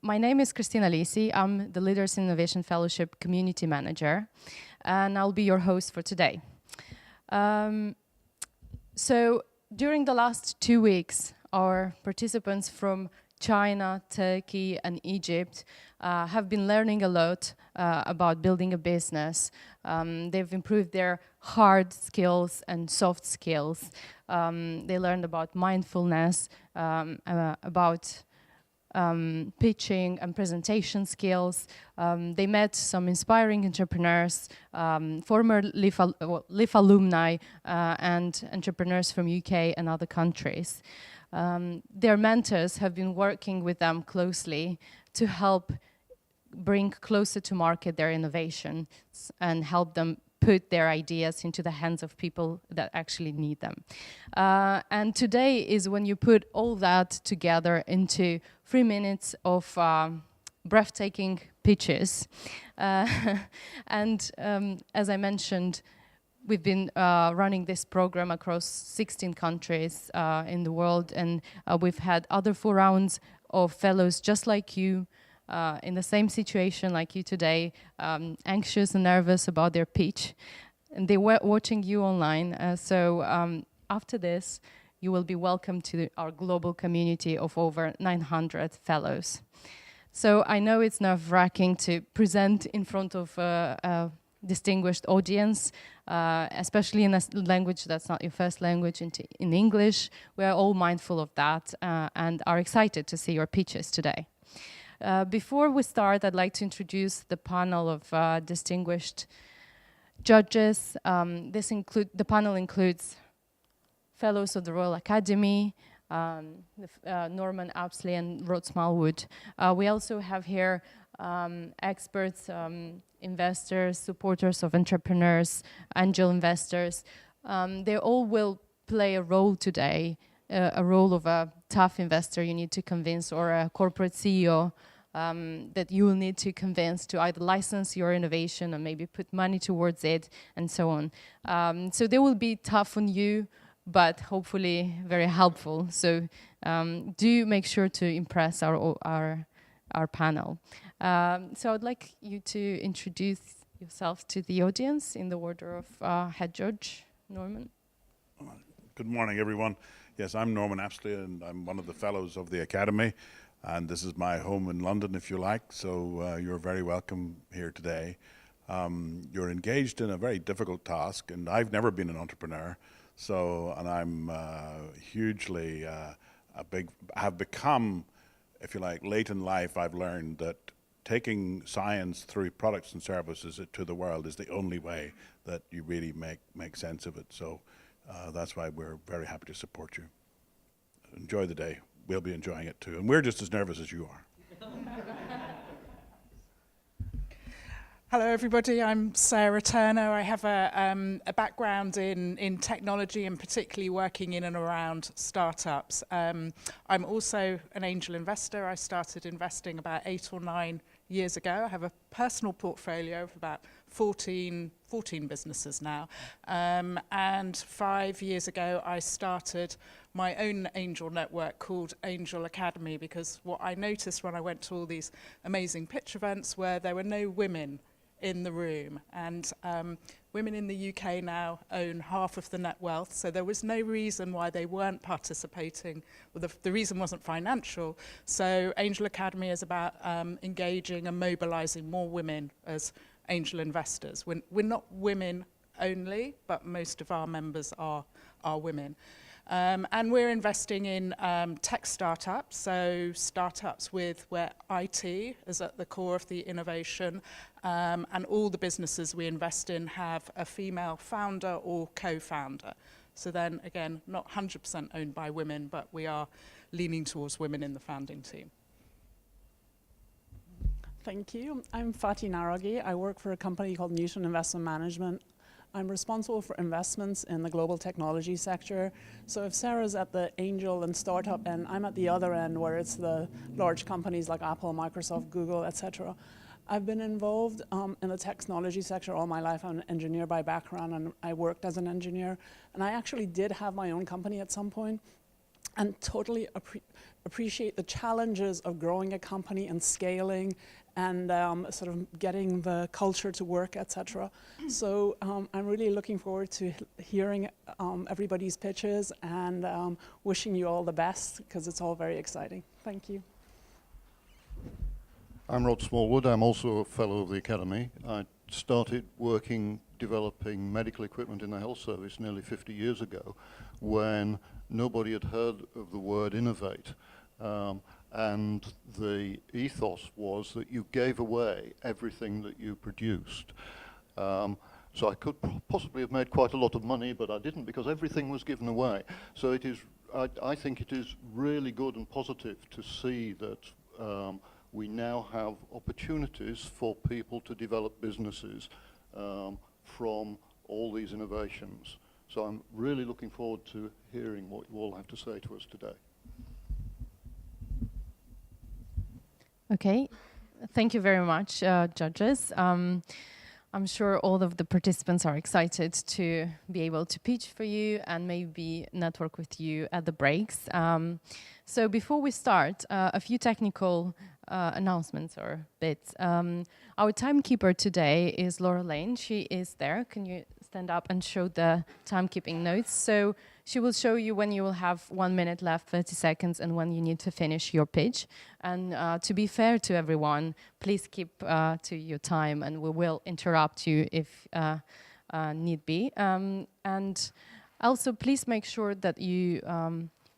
My name is Christina Lisi. I'm the Leaders in Innovation Fellowship Community Manager, and I'll be your host for today. So during the last 2 weeks, our participants from China, Turkey, and Egypt have been learning a lot about building a business. They've improved their hard skills and soft skills. They learned about mindfulness, about pitching and presentation skills. They met some inspiring entrepreneurs, former LIF alumni, and entrepreneurs from UK and other countries. Their mentors have been working with them closely to help bring closer to market their innovations and help them put their ideas into the hands of people that actually need them. And today is when you put all that together into 3 minutes of breathtaking pitches. And as I mentioned, we've been running this program across 16 countries in the world, and we've had other 4 rounds of fellows just like you, in the same situation like you today, anxious and nervous about their pitch. And they were watching you online. So after this, you will be welcome to our global community of over 900 fellows. So I know it's nerve-wracking to present in front of a distinguished audience, especially in a language that's not your first language, in English. We are all mindful of that and are excited to see your pitches today. Before we start, I'd like to introduce the panel of distinguished judges. The panel includes fellows of the Royal Academy, Norman Apsley and Rod Smallwood. We also have here experts, investors, supporters of entrepreneurs, angel investors. They all will play a role today, a role of a tough investor you need to convince, or a corporate CEO that you will need to convince to either license your innovation or maybe put money towards it, and so on. So they will be tough on you, but hopefully very helpful. So do make sure to impress our panel. So I'd like you to introduce yourself to the audience in the order of head judge, Norman. Good morning, everyone. Yes, I'm Norman Apsley, and I'm one of the fellows of the Academy. And this is my home in London, if you like, so you're very welcome here today. You're engaged in a very difficult task, and I've never been an entrepreneur, and I'm hugely have become, if you like, late in life, I've learned that taking science through products and services to the world is the only way that you really make sense of it. So that's why we're very happy to support you. Enjoy the day. We'll be enjoying it too. And we're just as nervous as you are. Hello, everybody. I'm Sarah Turner. I have a background in technology, and particularly working in and around startups. I'm also an angel investor. I started investing about 8 or 9 years ago. I have a personal portfolio of about 14 businesses now. And 5 years ago, I started my own angel network called Angel Academy, because what I noticed when I went to all these amazing pitch events were there were no women in the room. And women in the UK now own half of the net wealth, so there was no reason why they weren't participating. Well, the reason wasn't financial. So Angel Academy is about engaging and mobilizing more women as angel investors. We're not women only, but most of our members are women. And we're investing in tech startups, so startups where IT is at the core of the innovation, and all the businesses we invest in have a female founder or co-founder. So then, again, not 100% owned by women, but we are leaning towards women in the founding team. Thank you. I'm Fatih Naragi. I work for a company called Newton Investment Management. I'm responsible for investments in the global technology sector. So if Sarah's at the angel and startup end, I'm at the other end where it's the large companies like Apple, Microsoft, Google, etc. I've been involved in the technology sector all my life. I'm an engineer by background, and I worked as an engineer. And I actually did have my own company at some point. and totally appreciate the challenges of growing a company and scaling and sort of getting the culture to work, etc. So I'm really looking forward to hearing everybody's pitches and wishing you all the best, because it's all very exciting. Thank you. I'm Rod Smallwood. I'm also a fellow of the Academy. I started working developing medical equipment in the health service nearly 50 years ago, when nobody had heard of the word innovate. And the ethos was that you gave away everything that you produced. So I could possibly have made quite a lot of money, but I didn't, because everything was given away. So it is, I think it is really good and positive to see that we now have opportunities for people to develop businesses from all these innovations. So I'm really looking forward to hearing what you all have to say to us today. Okay, thank you very much, judges. I'm sure all of the participants are excited to be able to pitch for you and maybe network with you at the breaks. So before we start, a few technical announcements or bits. Our timekeeper today is Laura Lane. She is there. Can you stand up and show the timekeeping notes? So she will show you when you will have 1 minute left, 30 seconds, and when you need to finish your pitch. And to be fair to everyone, please keep to your time, and we will interrupt you if need be. And also, please make sure that you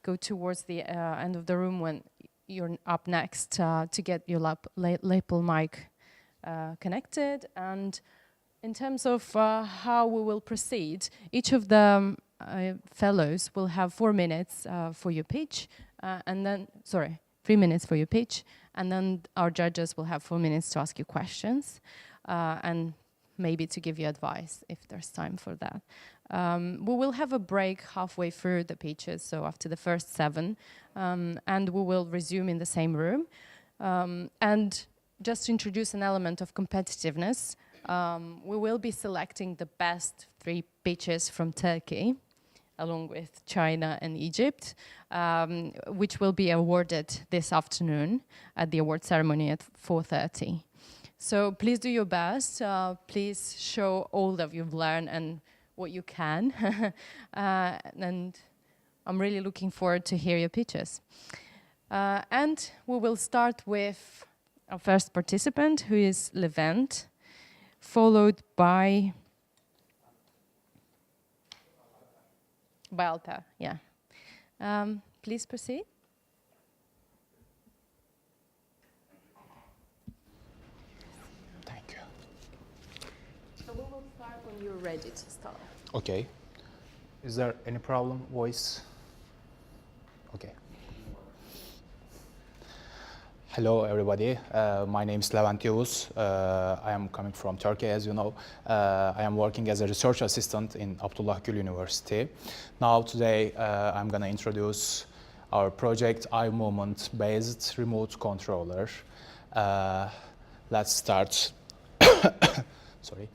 go towards the end of the room when you're up next to get your lapel mic connected. And in terms of how we will proceed, each of the fellows will have 4 minutes for your pitch, and then, 3 minutes for your pitch, and then our judges will have 4 minutes to ask you questions, and maybe to give you advice if there's time for that. We will have a break halfway through the pitches, so after the first 7, and we will resume in the same room. And just to introduce an element of competitiveness, we will be selecting the best 3 pitches from Turkey, along with China and Egypt, which will be awarded this afternoon at the award ceremony at 4:30. So please do your best. Please show all that you've learned and what you can. And I'm really looking forward to hear your pitches. And we will start with our first participant, who is Levent, followed by Alper, yeah. Please proceed. Thank you. So we will start when you're ready to start. Okay. Is there any problem? Voice? Okay. Hello, everybody. My name is Levent Yavuz. I am coming from Turkey, as you know. I am working as a research assistant in Abdullah Gül University. Now, today, I'm going to introduce our project, eye movement-based remote controller. Let's start. Sorry.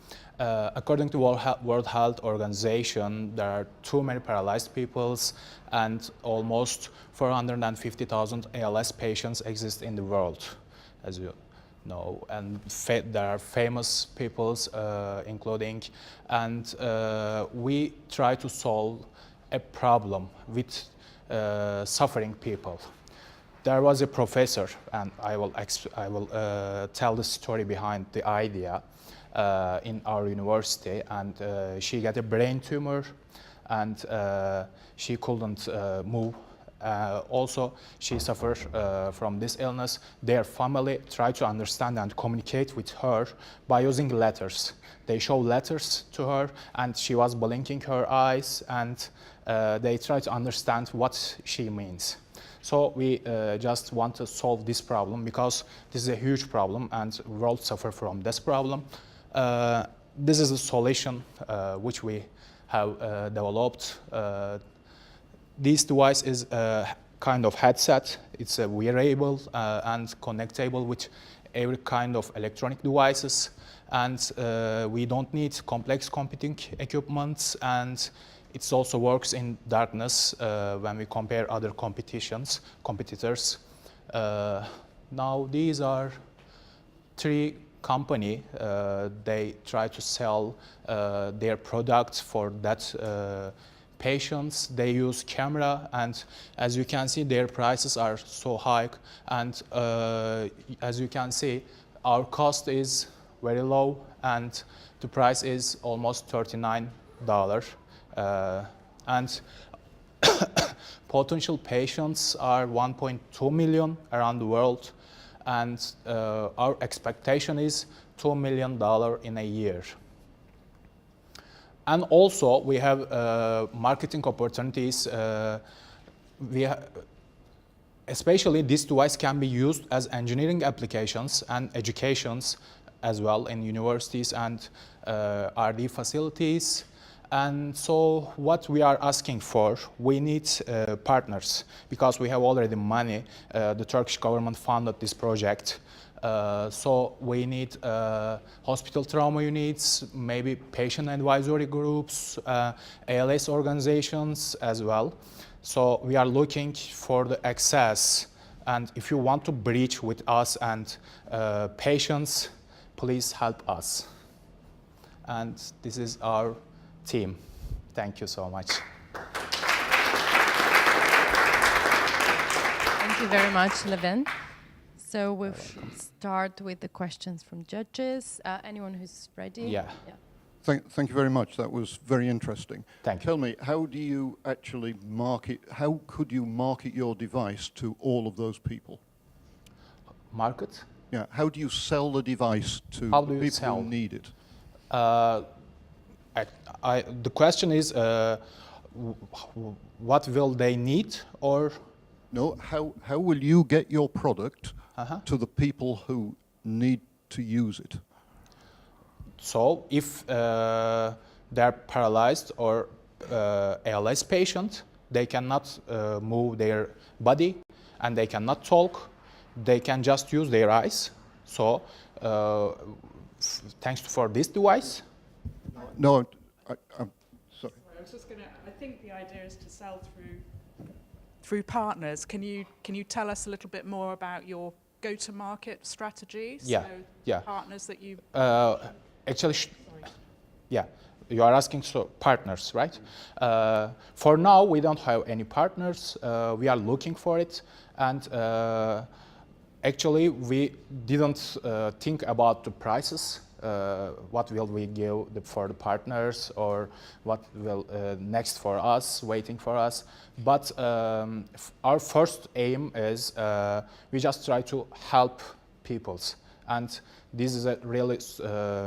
According to World Health Organization, there are too many paralyzed peoples, and almost 450,000 ALS patients exist in the world, as you know. And there are famous peoples, including, and we try to solve a problem with suffering people. There was a professor, and I will tell the story behind the idea. In our university, and she got a brain tumor, and she couldn't move. Also, she suffered from this illness. Their family tried to understand and communicate with her by using letters. They show letters to her, and she was blinking her eyes, and they tried to understand what she means. So we just want to solve this problem, because this is a huge problem, and the world suffers from this problem. This is a solution which we have developed. This device is a kind of headset. It's a wearable and connectable with every kind of electronic devices. And we don't need complex computing equipment, and it also works in darkness when we compare other competitors. Now these are 3 company. They try to sell their products for that patients. They use camera, and as you can see, their prices are so high. And as you can see, our cost is very low, and the price is almost $39. And potential patients are 1.2 million around the world, and our expectation is $2 million in a year. And also we have marketing opportunities. Especially this device can be used as engineering applications and educations as well in universities and R&D facilities. And so what we are asking for, we need partners, because we have already money. The Turkish government funded this project. So we need hospital trauma units, maybe patient advisory groups, ALS organizations as well. So we are looking for the access. And if you want to bridge with us and patients, please help us. And this is our team. Thank you so much. Thank you very much, Levent. So we'll start with the questions from judges. Anyone who's ready? Yeah. Thank you very much. That was very interesting. Thank you. Tell me, how do you actually market, how could you market your device to all of those people? Market? Yeah, how do you sell the device to How do the you people sell? who need it? The question is, what will they need, or? No, how will you get your product to the people who need to use it? So if they're paralyzed or ALS patient, they cannot move their body and they cannot talk. They can just use their eyes. So thanks for this device. No, I'm sorry. I was just going to. I think the idea is to sell through partners. Can you tell us a little bit more about your go-to-market strategies? Yeah, So yeah. Partners that you. Actually, yeah, you are asking partners, right? For now, we don't have any partners. We are looking for it, and actually, we didn't think about the prices. What will we give for the partners, or what will next for us, waiting for us. But our first aim is we just try to help peoples. And this is a really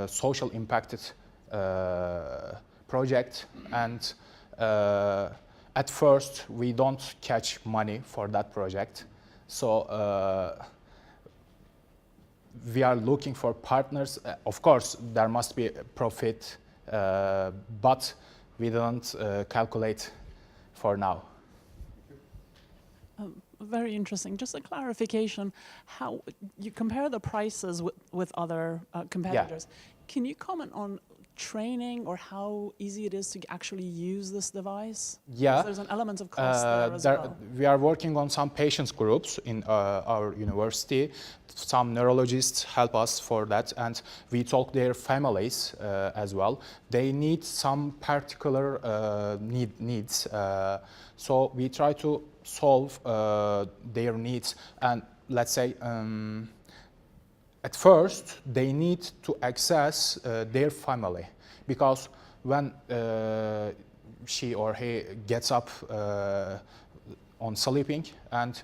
social impacted project. And at first, we don't catch money for that project. So we are looking for partners. Of course, there must be a profit, but we don't calculate for now. Very interesting. Just a clarification, how you compare the prices with other competitors. Yeah. Can you comment on training or how easy it is to actually use this device? Yeah. There's an element of cost there as well. We are working on some patients groups in our university. Some neurologists help us for that, and we talk their families as well. They need some particular needs. So we try to solve their needs. And let's say, at first, they need to access their family, because when she or he gets up on sleeping and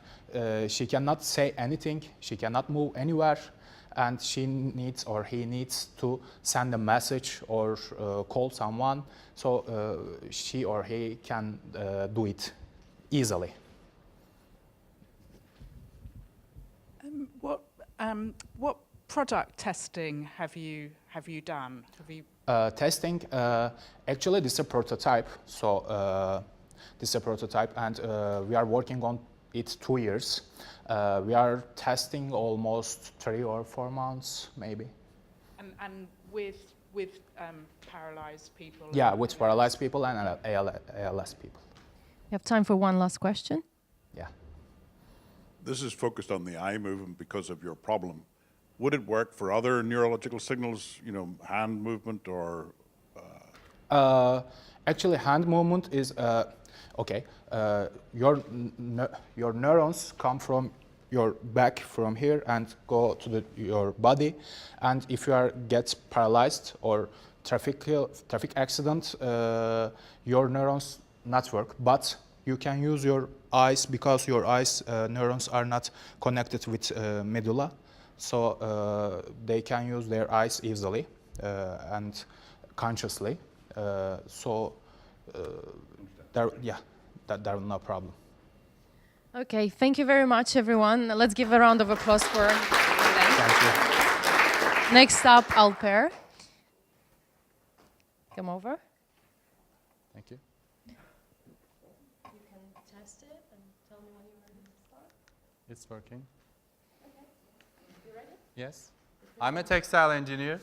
she cannot say anything, she cannot move anywhere, and she needs or he needs to send a message or call someone, so she or he can do it easily. What product testing have you done? Testing, actually this is a prototype. So this is a prototype, and we are working on it 2 years. We are testing almost 3 or 4 months, maybe. And with with paralyzed people. Yeah, with paralyzed people and ALS people. We have time for one last question. Yeah. This is focused on the eye movement because of your problem. Would it work for other neurological signals, you know, hand movement or? Actually, hand movement is okay. Your neurons come from your back from here and go to your body, and if you get paralyzed or traffic accident, your neurons not work. But you can use your eyes because your eyes neurons are not connected with medulla, so they can use their eyes easily and consciously. There are no problem. Okay, thank you very much, everyone. Let's give a round of applause for them. Thank you. Next up, Alper. Come over. Thank you. You can test it and tell me when you're ready to start. It's working. Okay. You ready? Yes. I'm a textile engineer,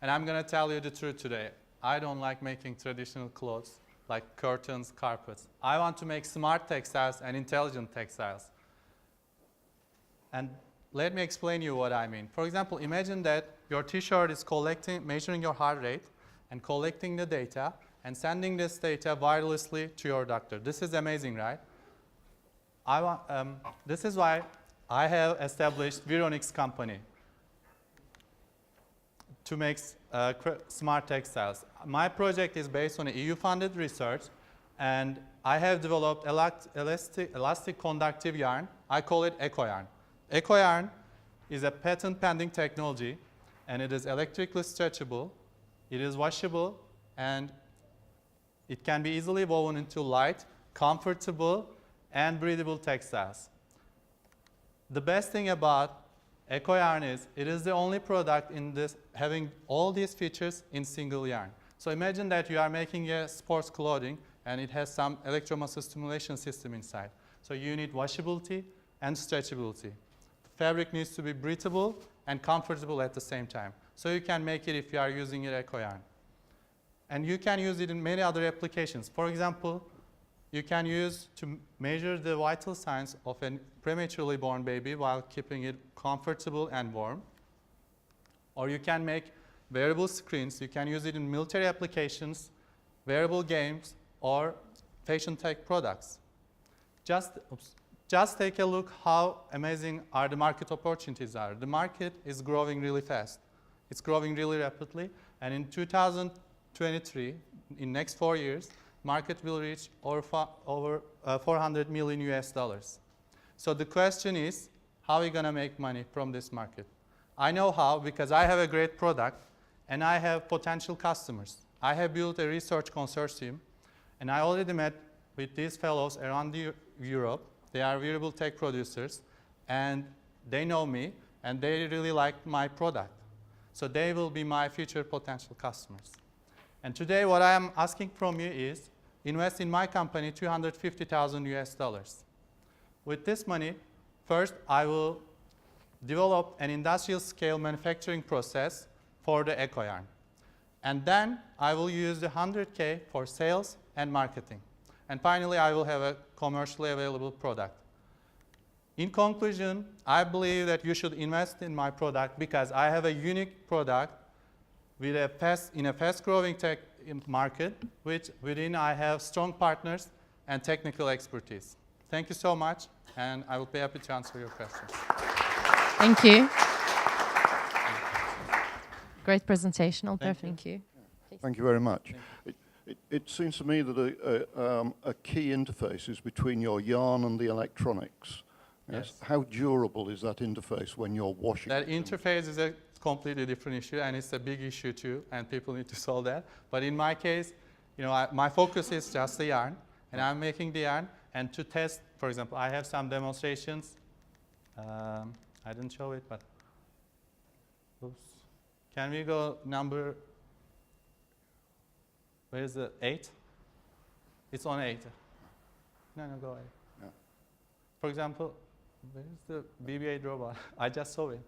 and I'm going to tell you the truth today. I don't like making traditional clothes like curtains, carpets. I want to make smart textiles and intelligent textiles. And let me explain you what I mean. For example, imagine that your t-shirt is measuring your heart rate and collecting the data and sending this data wirelessly to your doctor. This is amazing, right? This is why I have established Vironix company to make smart textiles. My project is based on EU-funded research, and I have developed elastic conductive yarn. I call it EcoYarn. EcoYarn is a patent-pending technology, and it is electrically stretchable, it is washable, and it can be easily woven into light, comfortable, and breathable textiles. The best thing about EcoYarn is it is the only product in this having all these features in single yarn. So imagine that you are making a sports clothing and it has some electromuscle stimulation system inside. So you need washability and stretchability. The fabric needs to be breathable and comfortable at the same time. So you can make it if you are using your EcoYarn. And you can use it in many other applications. For example, you can use to measure the vital signs of a prematurely born baby while keeping it comfortable and warm. Or you can make wearable screens. You can use it in military applications, wearable games, or fashion tech products. Just take a look how amazing the market opportunities are. The market is growing really fast. It's growing really rapidly. And in 2023, in next 4 years, market will reach over $400 million US. So the question is, how are we going to make money from this market? I know how because I have a great product and I have potential customers. I have built a research consortium and I already met with these fellows around Europe. They are wearable tech producers and they know me and they really like my product. So they will be my future potential customers. And today what I am asking from you is invest in my company $250,000 US. With this money, first I will develop an industrial scale manufacturing process for the EcoYarn. And then I will use the 100K for sales and marketing. And finally, I will have a commercially available product. In conclusion, I believe that you should invest in my product because I have a unique product with in a fast-growing tech market, which within I have strong partners and technical expertise. Thank you so much, and I will be happy to answer your questions. Thank you. Great presentation, Alper. Thank you. Thank you very much. It seems to me that a key interface is between your yarn and the electronics. Yes. How durable is that interface when you're washing? That interface is a completely different issue, and it's a big issue too, and people need to solve that. But in my case, my focus is just the yarn, and I'm making the yarn. And to test, for example, I have some demonstrations. I didn't show it, but oops. Can we go number? Where is the 8? It's on 8. No, go 8. Yeah. For example, where is the BB-8 robot? I just saw it.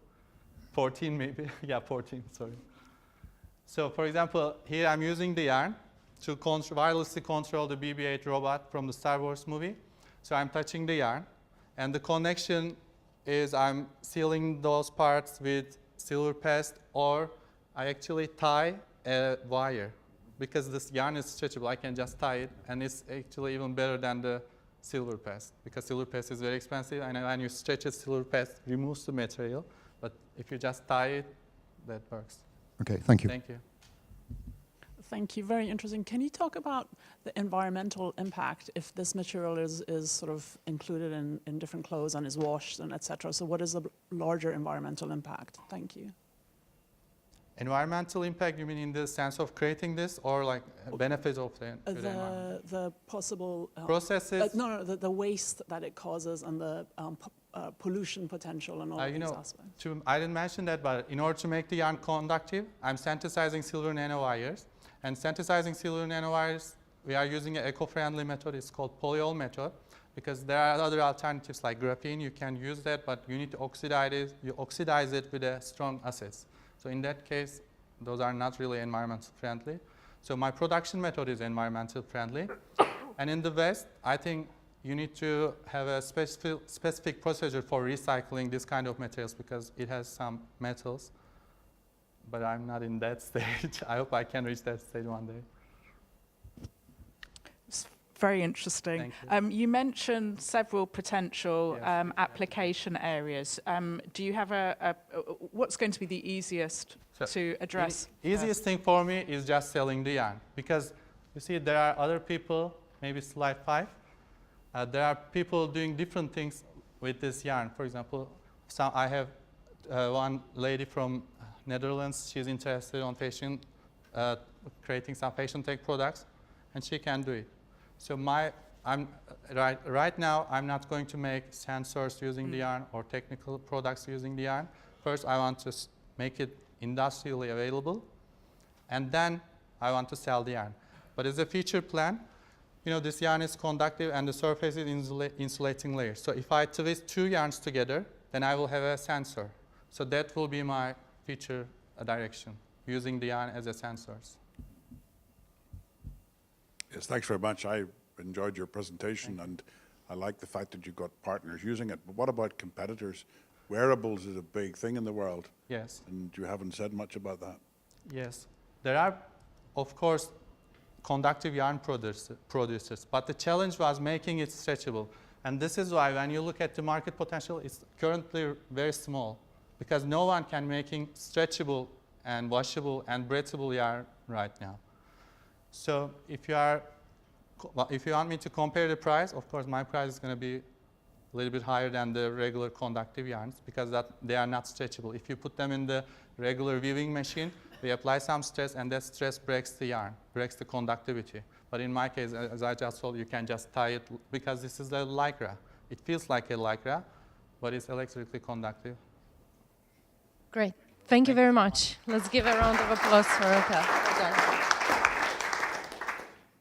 14 maybe. Yeah, 14, sorry. So for example, here I'm using the yarn to wirelessly control the BB-8 robot from the Star Wars movie. So I'm touching the yarn, and the connection is I'm sealing those parts with silver paste, or I actually tie a wire. Because this yarn is stretchable, I can just tie it, and it's actually even better than the silver paste, because silver paste is very expensive, and when you stretch it, silver paste removes the material, but if you just tie it, that works. Okay, thank you. Thank you. Thank you, very interesting. Can you talk about the environmental impact if this material is sort of included in different clothes and is washed and et cetera? So what is the larger environmental impact? Thank you. Environmental impact, you mean in the sense of creating this, or like benefits of the environment? The possible Processes? the waste that it causes and the pollution potential and all of these aspects. I didn't mention that, but in order to make the yarn conductive, I'm synthesizing silver nanowires. And synthesizing silver nanowires, we are using an eco-friendly method. It's called polyol method, because there are other alternatives like graphene. You can use that, but you need to oxidize it. You oxidize it with a strong acids. So in that case, those are not really environmental friendly. So my production method is environmental friendly. And in the West, I think you need to have a specific procedure for recycling this kind of materials, because it has some metals. But I'm not in that stage. I hope I can reach that stage one day. It's very interesting. Thank you. You mentioned several potential application areas. Do you have what's going to be the easiest to address? The easiest thing for me is just selling the yarn, because you see there are other people, maybe slide 5. There are people doing different things with this yarn. For example, I have one lady from Netherlands. She's interested on fashion, creating some fashion tech products, and she can do it. So right now, I'm not going to make sensors using the yarn or technical products using the yarn. First, I want to make it industrially available, and then I want to sell the yarn. But as a future plan, this yarn is conductive and the surface is insulating layer. So if I twist 2 yarns together, then I will have a sensor. So that will be my future direction, using the yarn as a sensors. Yes, thanks very much. I enjoyed your presentation, and I like the fact that you've got partners using it. But what about competitors? Wearables is a big thing in the world. Yes. And you haven't said much about that. Yes. There are, of course, conductive yarn producers, but the challenge was making it stretchable. And this is why when you look at the market potential, it's currently very small, because no one can making stretchable and washable and breathable yarn right now. So if you want me to compare the price, of course my price is going to be a little bit higher than the regular conductive yarns, because they are not stretchable. If you put them in the regular weaving machine, we apply some stress, and that stress breaks the yarn, breaks the conductivity. But in my case, as I just told you, can just tie it, because this is a lycra. It feels like a lycra, but it's electrically conductive. Great. Thank you very much. Let's give a round of applause for Alper. Well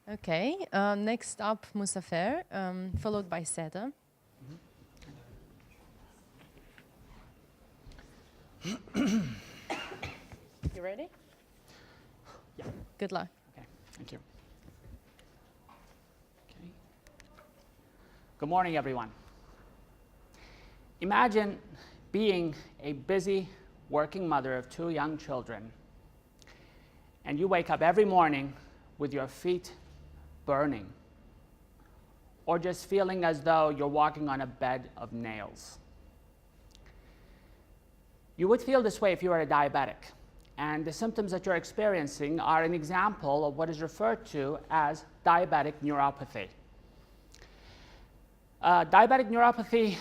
done. Okay, next up, Muzaffer, followed by Seda. You ready? Yeah. Good luck. Okay, thank you. Okay. Good morning, everyone. Imagine being a busy working mother of 2 young children, and you wake up every morning with your feet burning, or just feeling as though you're walking on a bed of nails. You would feel this way if you were a diabetic, and the symptoms that you're experiencing are an example of what is referred to as diabetic neuropathy. Diabetic neuropathy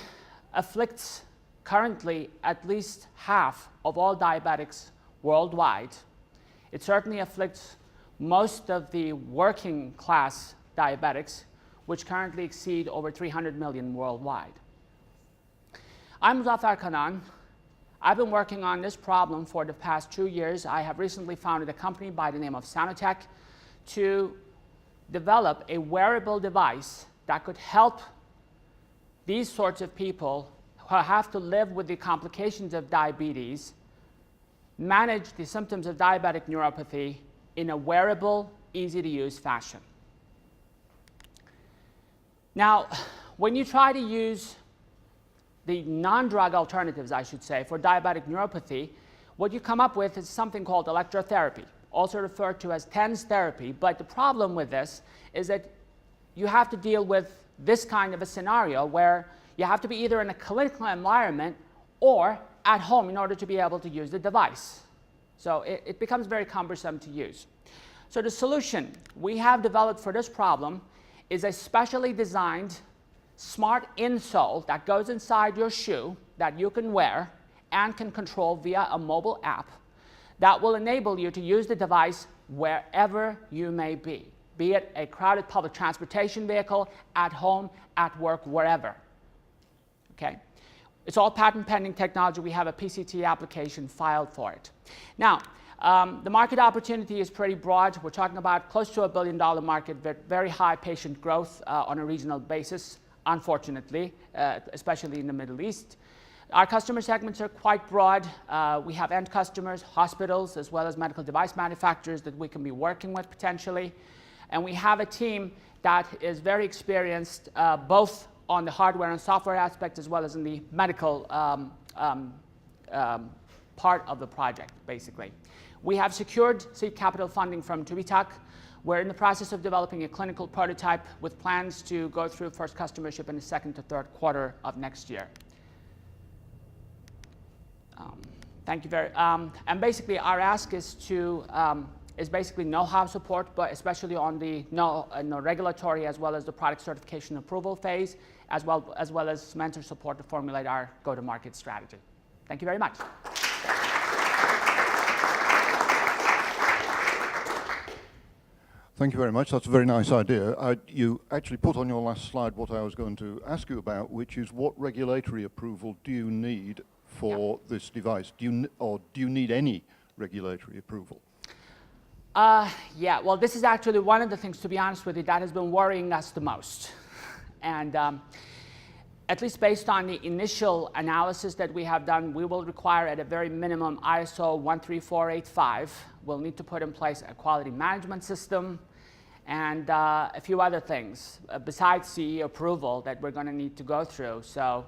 afflicts currently at least half of all diabetics worldwide. It certainly afflicts most of the working class diabetics, which currently exceed over 300 million worldwide. I'm Muzaffer Kanaan. I've been working on this problem for the past 2 years. I have recently founded a company by the name of Sanotech to develop a wearable device that could help these sorts of people who have to live with the complications of diabetes manage the symptoms of diabetic neuropathy in a wearable, easy-to-use fashion. Now, when you try to use the non-drug alternatives, I should say, for diabetic neuropathy, what you come up with is something called electrotherapy, also referred to as TENS therapy. But the problem with this is that you have to deal with this kind of a scenario where you have to be either in a clinical environment or at home in order to be able to use the device. So it becomes very cumbersome to use. So the solution we have developed for this problem is a specially designed smart insole that goes inside your shoe that you can wear and can control via a mobile app that will enable you to use the device wherever you may be it a crowded public transportation vehicle, at home, at work, wherever. Okay? It's all patent pending technology. We have a PCT application filed for it. Now, the market opportunity is pretty broad. We're talking about close to $1 billion market with very high patient growth on a regional basis, unfortunately, especially in the Middle East. Our customer segments are quite broad. We have end customers, hospitals, as well as medical device manufacturers that we can be working with potentially. And we have a team that is very experienced both on the hardware and software aspect as well as in the medical part of the project, basically. We have secured seed capital funding from Tubitak. We're in the process of developing a clinical prototype with plans to go through first customership in the second to third quarter of next year. Thank you very much. And basically, our ask is to is basically know-how support, but especially on the regulatory as well as the product certification approval phase, as well as mentor support to formulate our go-to-market strategy. Thank you very much. Thank you very much. That's a very nice idea. You actually put on your last slide what I was going to ask you about, which is what regulatory approval do you need for this device? Do you need any regulatory approval? Yeah, well, this is actually one of the things, to be honest with you, that has been worrying us the most. And at least based on the initial analysis that we have done, we will require at a very minimum ISO 13485. We'll need to put in place a quality management system and a few other things besides CE approval that we're going to need to go through. So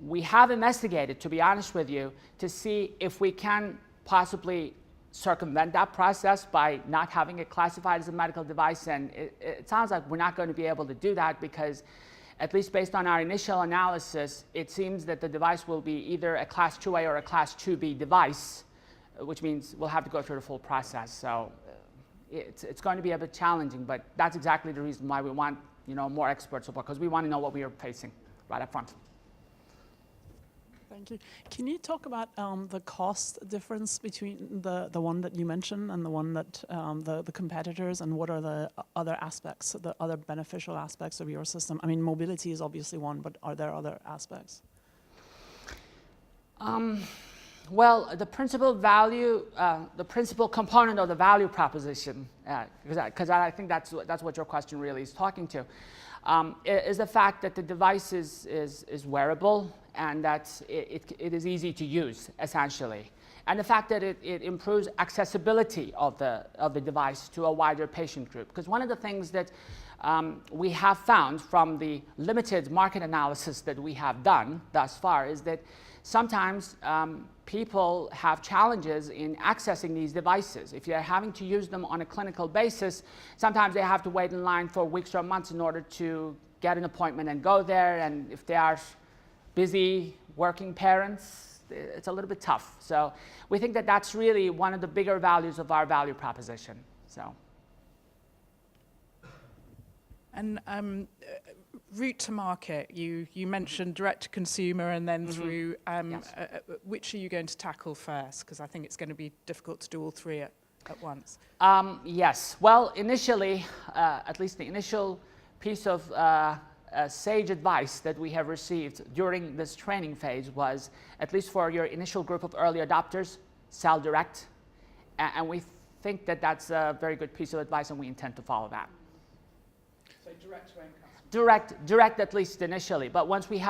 we have investigated, to be honest with you, to see if we can possibly circumvent that process by not having it classified as a medical device. And it sounds like we're not going to be able to do that because, at least based on our initial analysis, it seems that the device will be either a Class 2A or a Class 2B device, which means we'll have to go through the full process. So it's going to be a bit challenging, but that's exactly the reason why we want more expert support, because we want to know what we are facing right up front. Thank you. Can you talk about the cost difference between the one that you mentioned and the one that the competitors, and what are the other aspects, the other beneficial aspects of your system? I mean, mobility is obviously one, but are there other aspects? Well, the principal value, the principal component of the value proposition, because I think that's what your question really is talking to, is the fact that the device is wearable and that it is easy to use, essentially. And the fact that it improves accessibility of the device to a wider patient group. Because one of the things that we have found from the limited market analysis that we have done thus far is that sometimes people have challenges in accessing these devices. If they're having to use them on a clinical basis, sometimes they have to wait in line for weeks or months in order to get an appointment and go there. And if they are busy working parents, it's a little bit tough. So we think that that's really one of the bigger values of our value proposition. So. And route to market, you mentioned direct to consumer and then through, Yes. Which are you going to tackle first? Because I think it's going to be difficult to do all three at once. Yes, well, initially, at least the initial piece of sage advice that we have received during this training phase was, at least for your initial group of early adopters, sell direct. And we think that that's a very good piece of advice, and we intend to follow that. So Direct at least initially, but once we've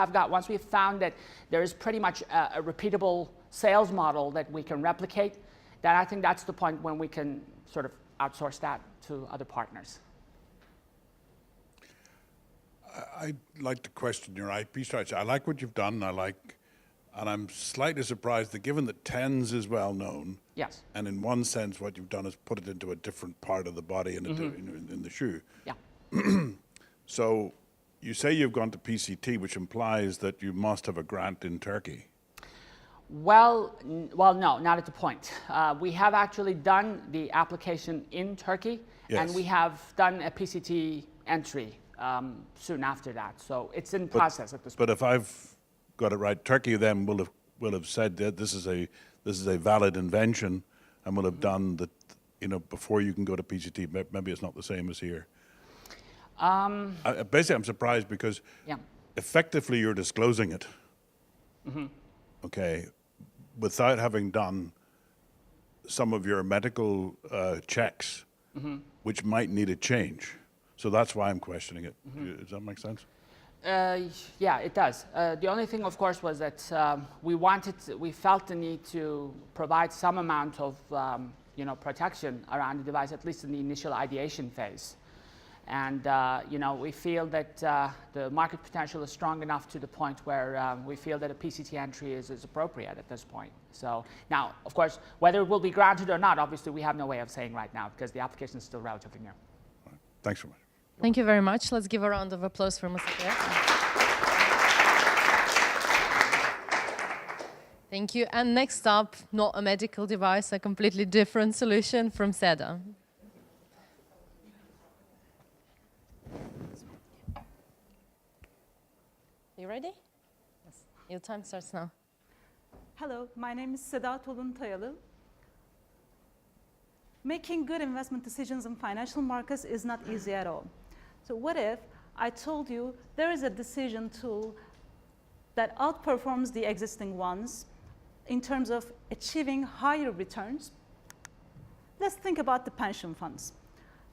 found that there is pretty much a repeatable sales model that we can replicate, then I think that's the point when we can sort of outsource that to other partners. I'd like to question your IP strategy. I like what you've done. And I'm slightly surprised that given that TENS is well known, yes, and in one sense what you've done is put it into a different part of the body in the shoe. Yeah. So you say you've gone to PCT, which implies that you must have a grant in Turkey. Well, no, not at the point. We have actually done the application in Turkey, yes, and we have done a PCT entry soon after that. So it's in process at this point. But if I've got it right, Turkey then will have said that this is a valid invention, and will have done that, before you can go to PCT. Maybe it's not the same as here. Basically, I'm surprised because effectively you're disclosing it, okay, without having done some of your medical checks, which might need a change. So that's why I'm questioning it. Does that make sense? Yeah, it does. The only thing, of course, was that we felt the need to provide some amount of protection around the device, at least in the initial ideation phase. And we feel that the market potential is strong enough to the point where we feel that a PCT entry is appropriate at this point. So now, of course, whether it will be granted or not, obviously we have no way of saying right now because the application is still relatively new. Right. Thanks so much. Thank you very much. Let's give a round of applause for Mustafa. Thank you. And next up, not a medical device, a completely different solution from Seda. You ready? Yes. Your time starts now. Hello, my name is Seda Tolun. Making good investment decisions in financial markets is not easy at all. So what if I told you there is a decision tool that outperforms the existing ones in terms of achieving higher returns? Let's think about the pension funds.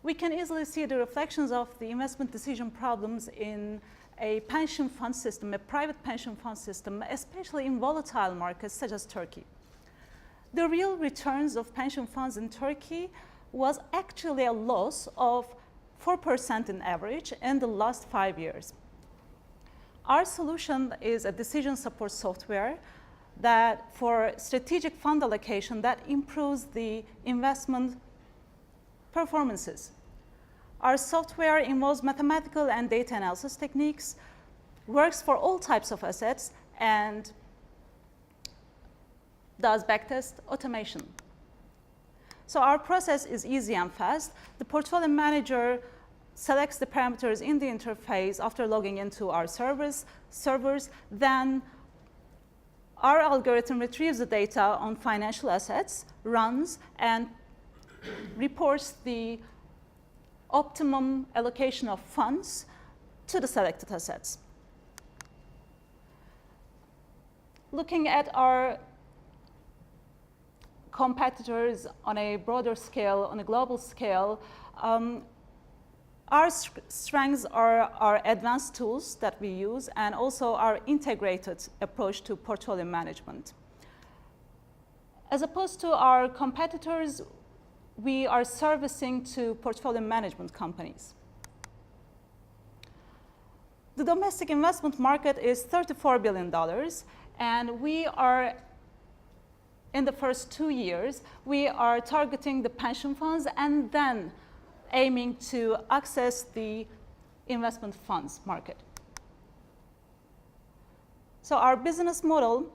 We can easily see the reflections of the investment decision problems in a pension fund system, a private pension fund system, especially in volatile markets such as Turkey. The real returns of pension funds in Turkey was actually a loss of 4% in average in the last 5 years. Our solution is a decision support software that for strategic fund allocation that improves the investment performances. Our software involves mathematical and data analysis techniques, works for all types of assets, and does backtest automation. So our process is easy and fast. The portfolio manager selects the parameters in the interface after logging into our servers. Then our algorithm retrieves the data on financial assets, runs, and reports the optimum allocation of funds to the selected assets. Looking at our competitors on a broader scale, on a global scale, our strengths are our advanced tools that we use and also our integrated approach to portfolio management. As opposed to our competitors, we are servicing to portfolio management companies. The domestic investment market is $34 billion, and we are, in the first 2 years, we are targeting the pension funds and then aiming to access the investment funds market. So our business model,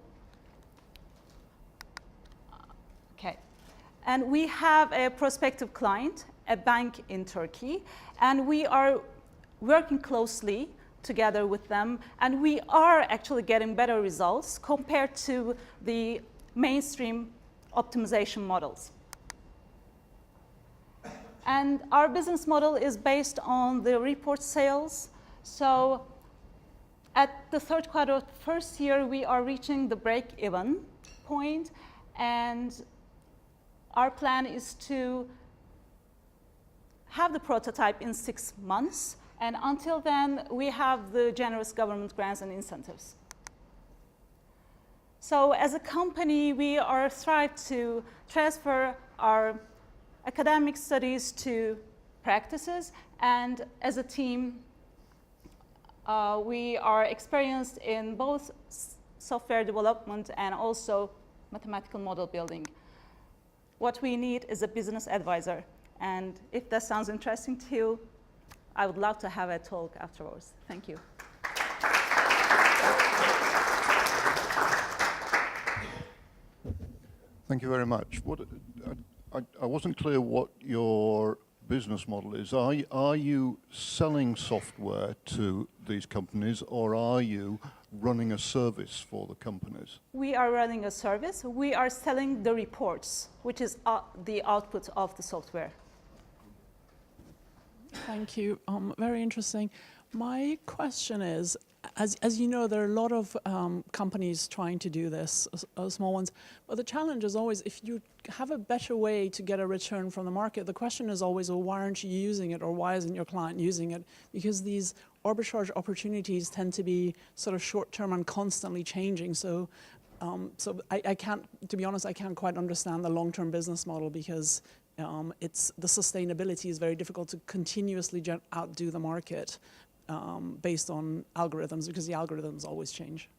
and we have a prospective client, a bank in Turkey, and we are working closely together with them, and we are actually getting better results compared to the mainstream optimization models. And our business model is based on the report sales. So at the third quarter of the first year, we are reaching the break-even point, and our plan is to have the prototype in 6 months And until then, we have the generous government grants and incentives. So as a company, we are strived to transfer our academic studies to practices, and as a team, we are experienced in both software development and also mathematical model building. What we need is a business advisor, and if that sounds interesting to you, I would love to have a talk afterwards. Thank you. Thank you very much. I wasn't clear what your business model is. Are you selling software to these companies, or are you running a service for the companies? We are running a service. We are selling the reports, which is the output of the software. Thank you. Very interesting. My question is, as you know, there are a lot of companies trying to do this, small ones. But the challenge is always, if you have a better way to get a return from the market, the question is always, well, why aren't you using it, or why isn't your client using it? Because these arbitrage opportunities tend to be sort of short-term and constantly changing. So I can't, to be honest, I can't quite understand the long-term business model, because the sustainability is very difficult to continuously outdo the market based on algorithms, because the algorithms always change.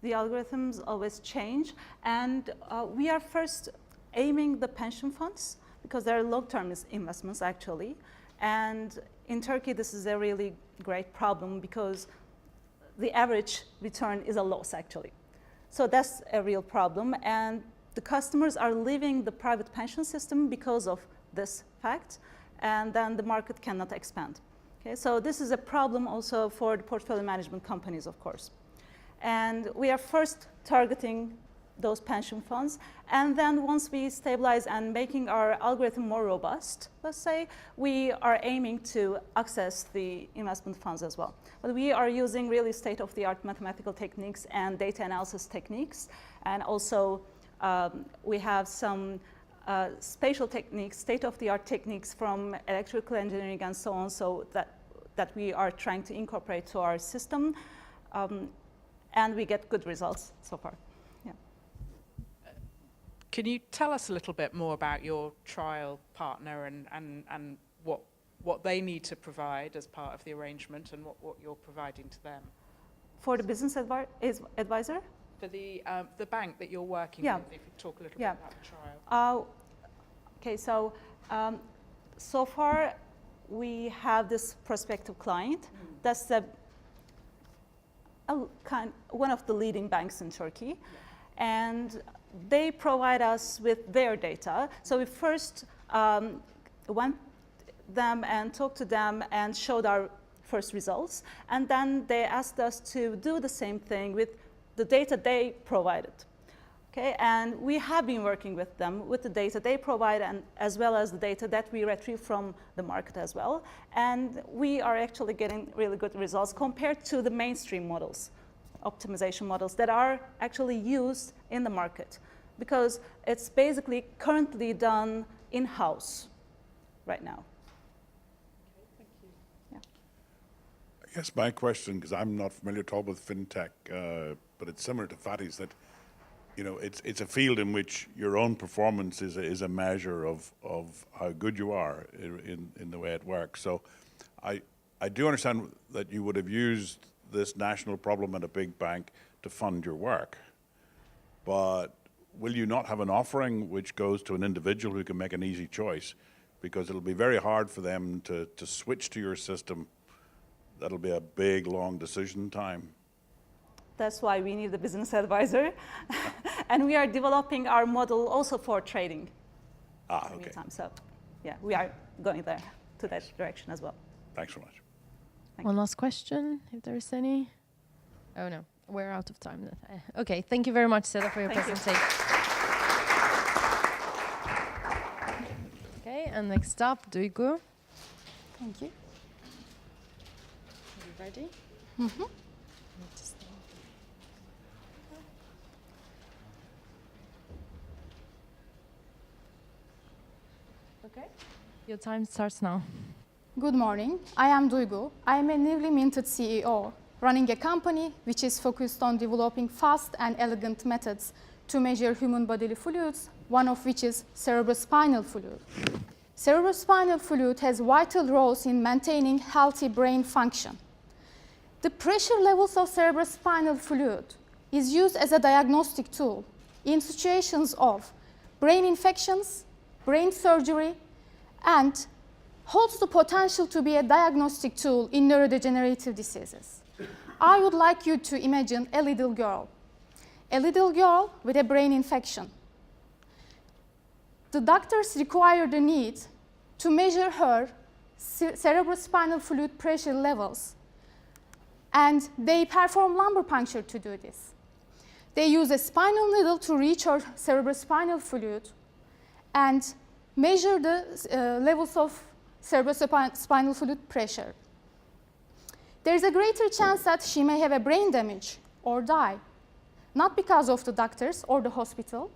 The algorithms always change, and we are first aiming the pension funds, because they're long-term investments actually. And in Turkey, this is a really great problem, because the average return is a loss actually. So that's a real problem, and the customers are leaving the private pension system because of this fact, and then the market cannot expand. Okay, so this is a problem also for the portfolio management companies, of course. And we are first targeting those pension funds, and then once we stabilize and making our algorithm more robust, let's say, we are aiming to access the investment funds as well. But we are using really state-of-the-art mathematical techniques and data analysis techniques, and also we have some spatial techniques, state-of-the-art techniques from electrical engineering and so on, so that we are trying to incorporate to our system, and we get good results so far. Yeah. Can you tell us a little bit more about your trial partner and what they need to provide as part of the arrangement, and what you're providing to them? For the business advisor? For the bank that you're working Yeah. with, if you talk a little bit about the trial. Okay, so so far we have this prospective client. That's one of the leading banks in Turkey, and they provide us with their data. So we first went them and talked to them and showed our first results, and then they asked us to do the same thing with the data they provided. Okay, and we have been working with them with the data they provide, and as well as the data that we retrieve from the market as well. And we are actually getting really good results compared to the mainstream models, optimization models that are actually used in the market, because it's basically currently done in-house right now. Okay, thank you. Yeah. I guess my question, because I'm not familiar at all with fintech, but it's similar to Fatty's, that it's a field in which your own performance is a measure of how good you are in the way it works. So I do understand that you would have used this national problem at a big bank to fund your work, but will you not have an offering which goes to an individual who can make an easy choice? Because it'll be very hard for them to switch to your system. That'll be a big, long decision time. That's why we need the business advisor. And we are developing our model also for trading. Okay. So yeah, we are going there to that direction as well. Thanks so much. One last question, if there is any. Oh no, we're out of time. Okay, thank you very much, Seda, for your presentation. Okay, and next up, Duygu. Thank you. Are you ready? Mm-hmm. Okay. Your time starts now. Good morning. I am Duygu. I am a newly minted CEO running a company which is focused on developing fast and elegant methods to measure human bodily fluids, one of which is cerebrospinal fluid. Cerebrospinal fluid has vital roles in maintaining healthy brain function. The pressure levels of cerebrospinal fluid is used as a diagnostic tool in situations of brain infections, brain surgery, and holds the potential to be a diagnostic tool in neurodegenerative diseases. I would like you to imagine a little girl with a brain infection. The doctors require the need to measure her cerebrospinal fluid pressure levels, and they perform lumbar puncture to do this. They use a spinal needle to reach her cerebrospinal fluid and measure the levels of cerebrospinal fluid pressure. There is a greater chance that she may have a brain damage or die, not because of the doctors or the hospital,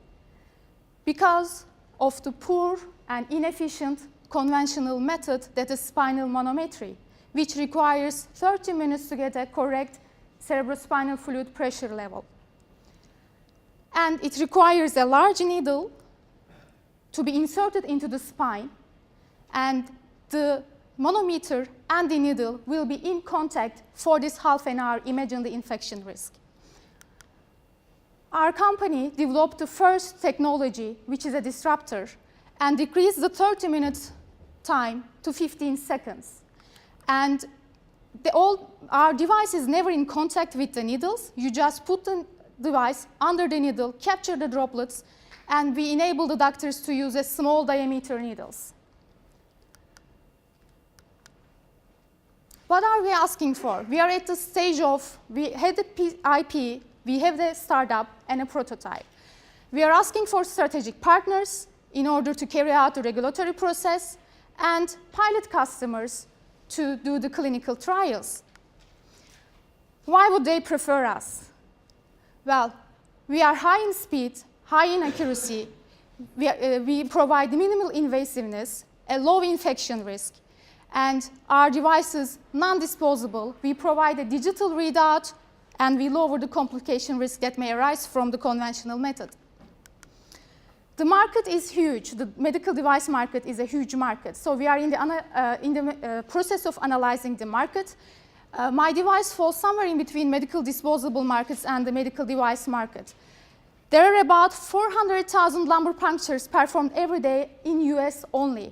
because of the poor and inefficient conventional method that is spinal manometry, which requires 30 minutes to get a correct cerebrospinal fluid pressure level. And it requires a large needle to be inserted into the spine, and the manometer and the needle will be in contact for this half an hour. Imagine the infection risk. Our company developed the first technology, which is a disruptor, and decreased the 30 minutes time to 15 seconds. And our device is never in contact with the needles. You just put the device under the needle, capture the droplets, and we enable the doctors to use a small diameter needles. What are we asking for? We are at the stage of, we have the IP, we have the startup and a prototype. We are asking for strategic partners in order to carry out the regulatory process and pilot customers to do the clinical trials. Why would they prefer us? Well, we are high in speed, high in accuracy, we provide minimal invasiveness, a low infection risk, and our device is non-disposable. We provide a digital readout, and we lower the complication risk that may arise from the conventional method. The market is huge. The medical device market is a huge market. So we are in the process of analyzing the market. My device falls somewhere in between medical disposable markets and the medical device market. There are about 400,000 lumbar punctures performed every day in US only.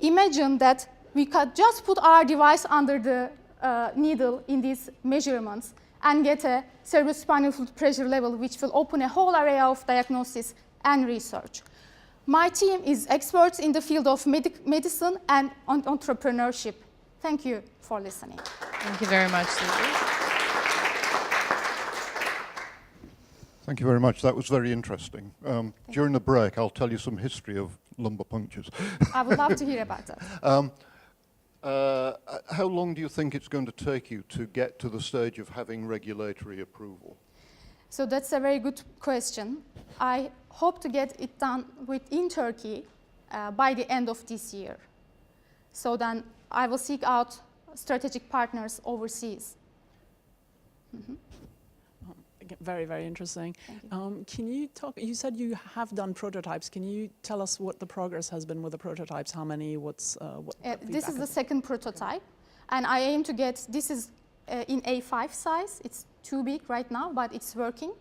Imagine that we could just put our device under the needle in these measurements and get a cerebrospinal fluid pressure level, which will open a whole array of diagnosis and research. My team is experts in the field of medicine and entrepreneurship. Thank you for listening. Thank you very much, Duygu. Thank you very much. That was very interesting. During the break, I'll tell you some history of lumbar punctures. I would love to hear about that. How long do you think it's going to take you to get to the stage of having regulatory approval? So that's a very good question. I hope to get it done within Turkey by the end of this year. So then I will seek out strategic partners overseas. Mm-hmm. Very, very interesting. Can you talk, you said you have done prototypes. Can you tell us what the progress has been with the prototypes? How many, what this is the second prototype. And I aim to get, this is in A5 size. It's too big right now, but it's working.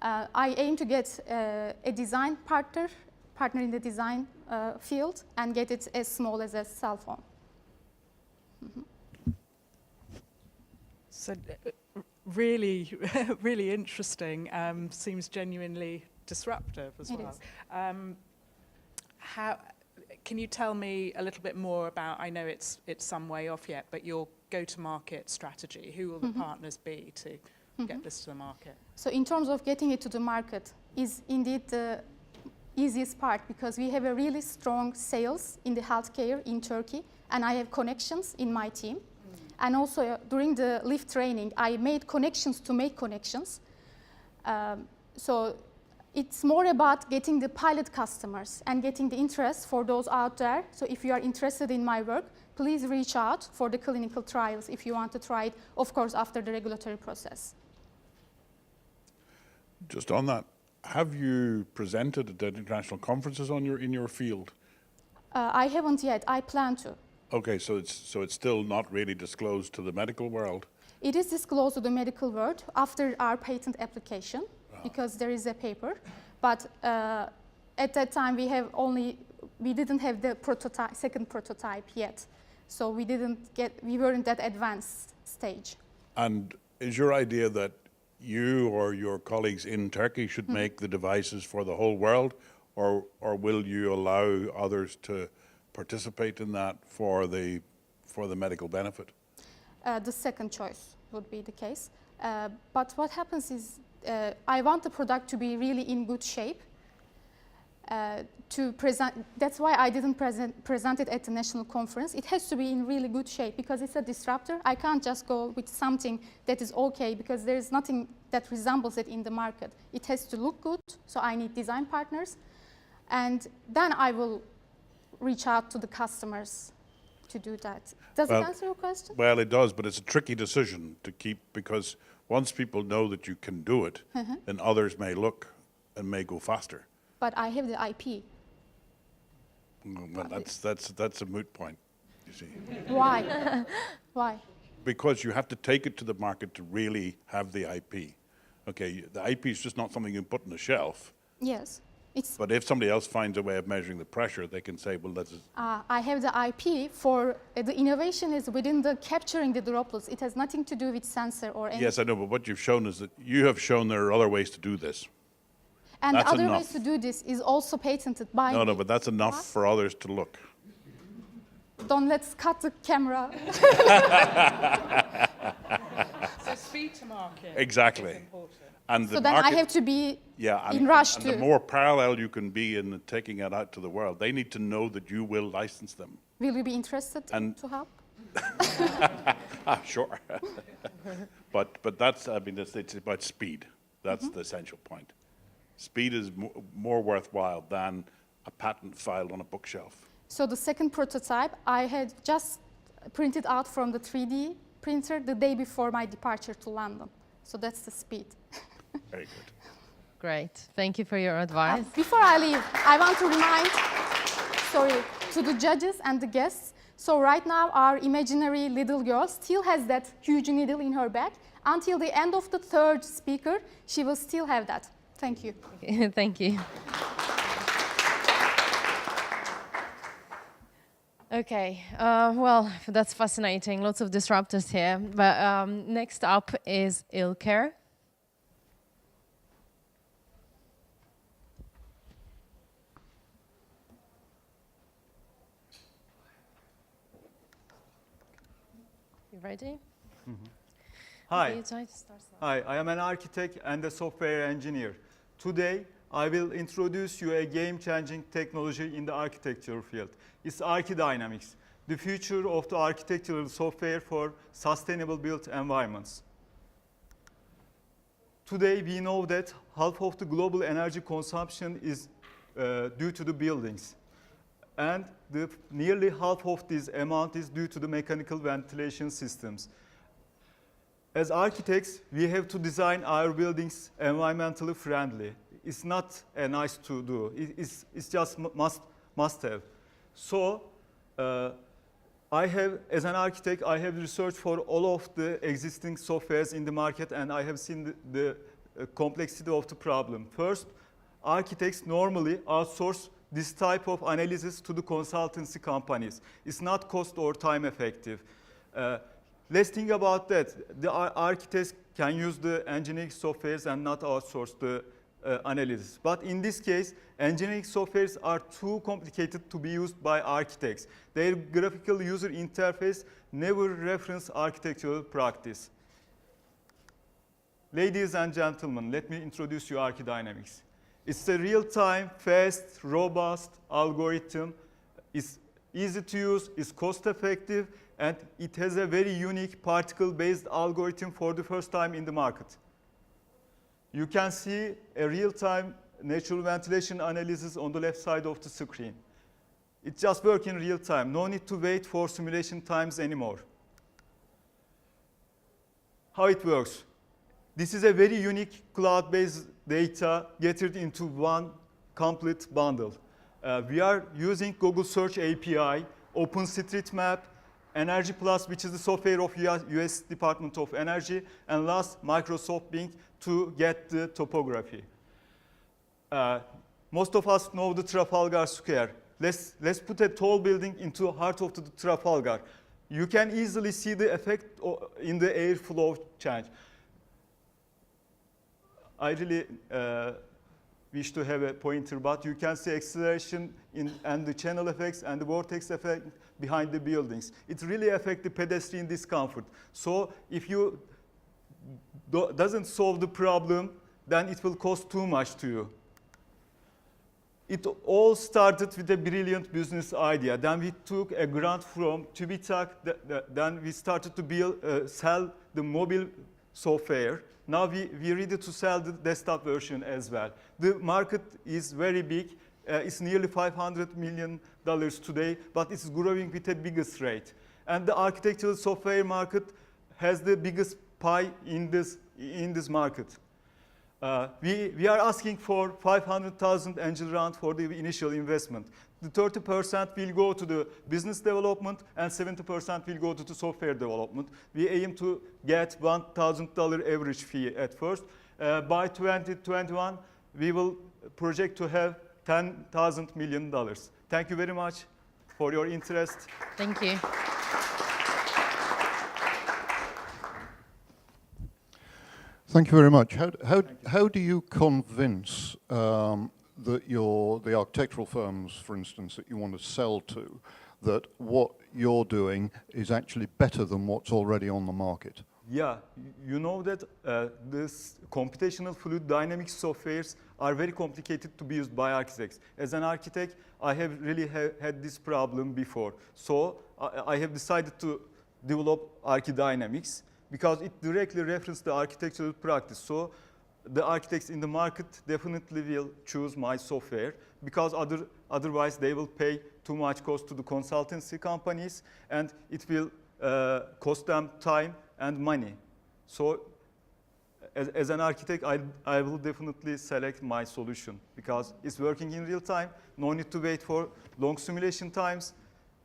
I aim to get a design partner in the design field and get it as small as a cell phone. Mm-hmm. So, really, really interesting. Seems genuinely disruptive as well. Can you tell me a little bit more about, I know it's some way off yet, but your go-to-market strategy? Who will the partners be to get this to the market? So in terms of getting it to the market is indeed the easiest part, because we have a really strong sales in the healthcare in Turkey, and I have connections in my team. And also during the LIFT training, I made connections to make connections. So it's more about getting the pilot customers and getting the interest for those out there. So if you are interested in my work, please reach out for the clinical trials if you want to try it, of course, after the regulatory process. Just on that, have you presented at international conferences in your field? I haven't yet. I plan to. Okay, so it's still not really disclosed to the medical world. It is disclosed to the medical world after our patent application because there is a paper. But at that time we didn't have the second prototype yet, so we weren't that advanced stage. And is your idea that you or your colleagues in Turkey should make the devices for the whole world, or will you allow others to participate in that for the medical benefit? The second choice would be the case. But what happens is I want the product to be really in good shape to present. That's why I didn't present it at the national conference. It has to be in really good shape because it's a disruptor. I can't just go with something that is okay because there is nothing that resembles it in the market. It has to look good, so I need design partners. And then I will reach out to the customers to do that. Does it answer your question? Well, it does, but it's a tricky decision to keep because once people know that you can do it, then others may look and may go faster. But I have the IP. Well, that's a moot point, you see. Why? Why? Because you have to take it to the market to really have the IP. Okay, the IP is just not something you can put on the shelf. Yes. But if somebody else finds a way of measuring the pressure, they can say, well, that's... I have the IP for the innovation is within the capturing the droplets. It has nothing to do with sensor or anything. Yes, I know, but what you've shown is that you have shown there are other ways to do this. And that's the other enough. ways to do this is also patented by me. No, but that's enough for others to look. Let's cut the camera. So speed to market Exactly. is important. And the So then I have to be in rush and too. the more parallel you can be in taking it out to the world, they need to know that you will license them. Will you be interested to help? Sure. but that's, I mean, it's about speed. That's the essential point. Speed is more worthwhile than a patent filed on a bookshelf. So the second prototype, I had just printed out from the 3D printer the day before my departure to London. So that's the speed. Very good. Great. Thank you for your advice. Before I leave, I want to remind, to the judges and the guests. So right now, our imaginary little girl still has that huge needle in her bag. Until the end of the third speaker, she will still have that. Thank you. Thank you. Okay, well, that's fascinating. Lots of disruptors here. But next up is Ilker. You ready? Hi. Hi, I am an architect and a software engineer. Today, I will introduce you a game-changing technology in the architecture field. It's Archidynamics, the future of the architectural software for sustainable built environments. Today, we know that half of the global energy consumption is due to the buildings. And nearly half of this amount is due to the mechanical ventilation systems. As architects, we have to design our buildings environmentally friendly. It's not a nice to do. It's just must have. So as an architect, I have researched for all of the existing softwares in the market, and I have seen the complexity of the problem. First, architects normally outsource this type of analysis to the consultancy companies. It's not cost or time effective. Let's think about that. The architects can use the engineering softwares and not outsource the analysis. But in this case, engineering softwares are too complicated to be used by architects. Their graphical user interface never reference architectural practice. Ladies and gentlemen, let me introduce you Archidynamics. It's a real-time, fast, robust algorithm. It's easy to use, it's cost-effective, and it has a very unique particle-based algorithm for the first time in the market. You can see a real-time natural ventilation analysis on the left side of the screen. It just works in real time. No need to wait for simulation times anymore. How it works? This is a very unique cloud-based data gathered into one complete bundle. We are using Google Search API, OpenStreetMap, Energy Plus, which is the software of US Department of Energy, and last, Microsoft Bing to get the topography. Most of us know the Trafalgar Square. Let's put a tall building into the heart of the Trafalgar. You can easily see the effect in the airflow change. I really wish to have a pointer, but you can see acceleration and the channel effects and the vortex effect behind the buildings. It really affects the pedestrian discomfort. So if you doesn't solve the problem, then it will cost too much to you. It all started with a brilliant business idea. Then we took a grant from TÜBİTAK. Then we started to sell the mobile software. Now we're ready to sell the desktop version as well. The market is very big. It's nearly $500 million today, but it's growing with the biggest rate. And the architectural software market has the biggest pie in this market. We are asking for 500,000 angel round for the initial investment. The 30% will go to the business development and 70% will go to the software development. We aim to get $1,000 average fee at first. By 2021, we will project to have $10,000 million. Thank you very much for your interest. Thank you. Thank you very much. How do you convince that the architectural firms, for instance, that you want to sell to, that what you're doing is actually better than what's already on the market? Yeah, you know that this computational fluid dynamics softwares are very complicated to be used by architects. As an architect, I have really had this problem before. So I have decided to develop Archidynamics, because it directly references the architectural practice. So the architects in the market definitely will choose my software, because otherwise they will pay too much cost to the consultancy companies, and it will cost them time and money. So as an architect, I will definitely select my solution, because it's working in real time, no need to wait for long simulation times,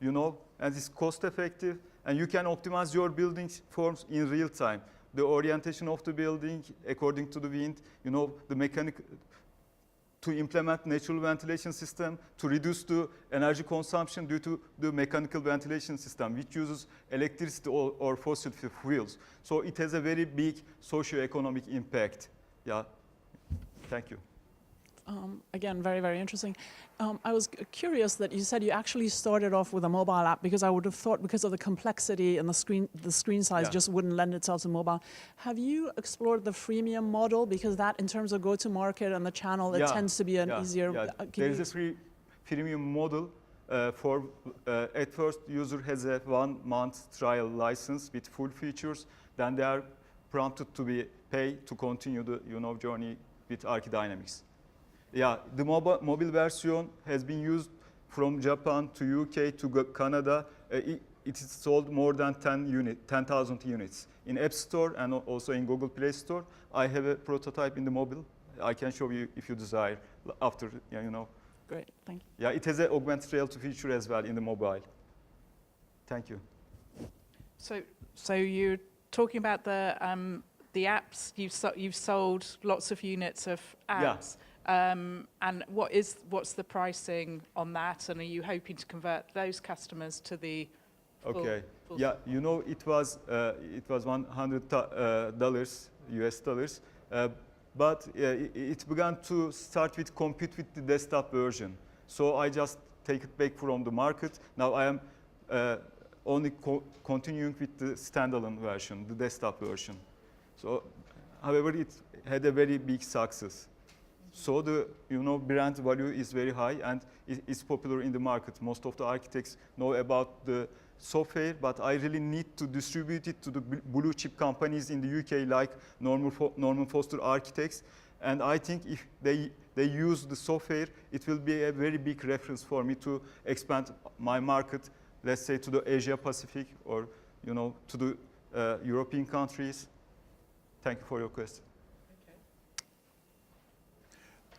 you know, and it's cost effective. And you can optimize your building forms in real time. The orientation of the building according to the wind, you know, the mechanic, to implement natural ventilation system, to reduce the energy consumption due to the mechanical ventilation system, which uses electricity or fossil fuels. So it has a very big socio-economic impact. Yeah, thank you. Again, very, very interesting. I was curious that you said you actually started off with a mobile app, because I would have thought because of the complexity and the screen size just wouldn't lend itself to mobile. Have you explored the freemium model? Because that, in terms of go-to-market and the channel, it tends to be an easier... There is a freemium model. At first, user has a 1-month trial license with full features. Then they are prompted to be paid to continue the journey with Archidynamics. Yeah, the mobile version has been used from Japan to UK to Canada. It is sold more than 10,000 units in App Store and also in Google Play Store. I have a prototype in the mobile. I can show you if you desire after, you know. Great, thank you. Yeah, it has an augmented reality feature as well in the mobile. Thank you. So you're talking about the apps. You've sold lots of units of apps. Yeah. And what's the pricing on that? And are you hoping to convert those customers to the full yeah, you know, it was $100 US dollars, but it began to start with compete with the desktop version. So I just take it back from the market. Now I am only continuing with the standalone version, the desktop version. So, however, it had a very big success. So the brand value is very high and it's popular in the market. Most of the architects know about the software, but I really need to distribute it to the blue chip companies in the UK like Norman Foster Architects And I think if they use the software, it will be a very big reference for me to expand my market, let's say to the Asia Pacific or to the European countries. Thank you for your question.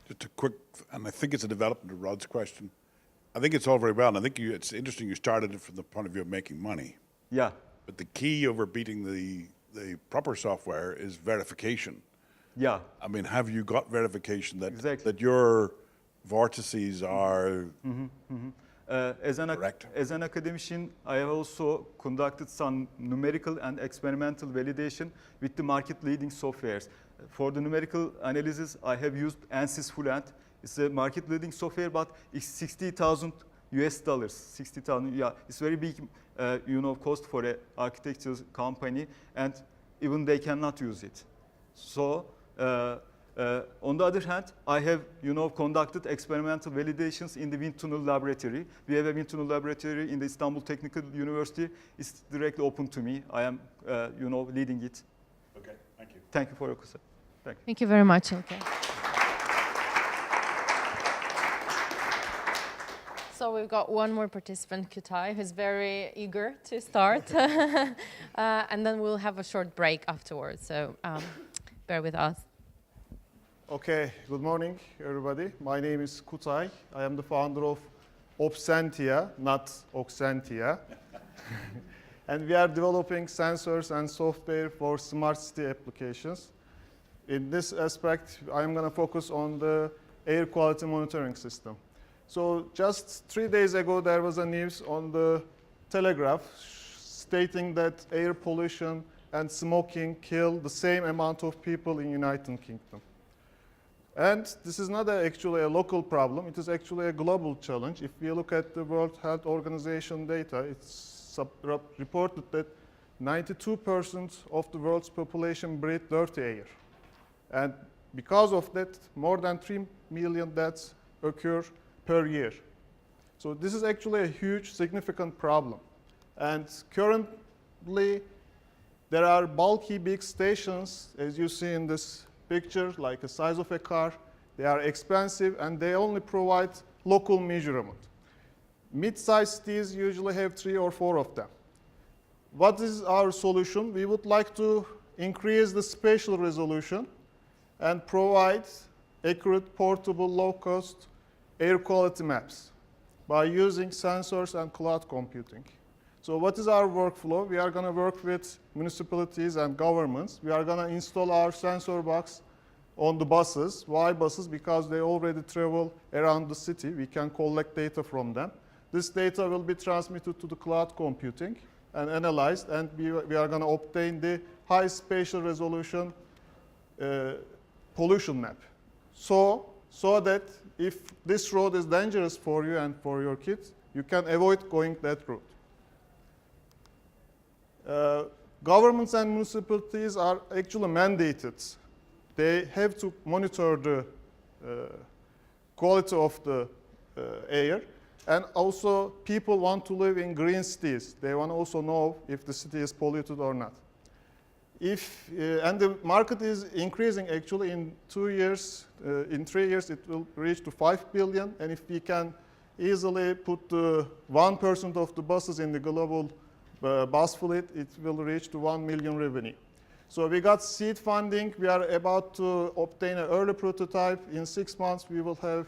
Just a quick, and I think it's a development of Rod's question. I think it's all very well, and I think it's interesting you started it from the point of view of making money. Yeah. But the key over beating the proper software is verification. Yeah. I mean, have you got verification that Exactly. that your vortices are correct? As an academician, I have also conducted some numerical and experimental validation with the market-leading softwares. For the numerical analysis, I have used ANSYS Fluent. It's a market-leading software, but it's $60,000 US. 60,000. Yeah, it's very big, cost for an architecture company, and even they cannot use it. So, on the other hand, I have, conducted experimental validations in the wind tunnel laboratory. We have a wind tunnel laboratory in the Istanbul Technical University. It's directly open to me. I am, leading it. Okay, thank you. Thank you for your question. Thank you. Thank you very much, Ilker. So we've got one more participant, Kutay, who's very eager to start. And then we'll have a short break afterwards, so bear with us. Okay, good morning, everybody. My name is Kutay. I am the founder of Opsentia, not Oxentia. And we are developing sensors and software for smart city applications. In this aspect, I'm going to focus on the air quality monitoring system. So just 3 days ago, there was a news on the Telegraph stating that air pollution and smoking kill the same amount of people in United Kingdom. And this is not actually a local problem. It is actually a global challenge. If we look at the World Health Organization data, it's reported that 92% of the world's population breathe dirty air. And because of that, more than 3 million deaths occur per year. So this is actually a huge, significant problem. And currently, there are bulky big stations, as you see in this picture, like the size of a car. They are expensive, and they only provide local measurement. Mid-sized cities usually have 3 or 4 of them. What is our solution? We would like to increase the spatial resolution and provide accurate, portable, low-cost air quality maps by using sensors and cloud computing. So what is our workflow? We are going to work with municipalities and governments. We are going to install our sensor box on the buses. Why buses? Because they already travel around the city. We can collect data from them. This data will be transmitted to the cloud computing and analyzed, and we are going to obtain the high spatial resolution pollution map. So that if this road is dangerous for you and for your kids, you can avoid going that route. Governments and municipalities are actually mandated. They have to monitor the quality of the air. And also, people want to live in green cities. They want to also know if the city is polluted or not. And the market is increasing actually in 2 years. In 3 years, it will reach to 5 billion. And if we can easily put 1% of the buses in the global bus fleet, it will reach to 1 million revenue. So we got seed funding. We are about to obtain an early prototype. In 6 months, we will have,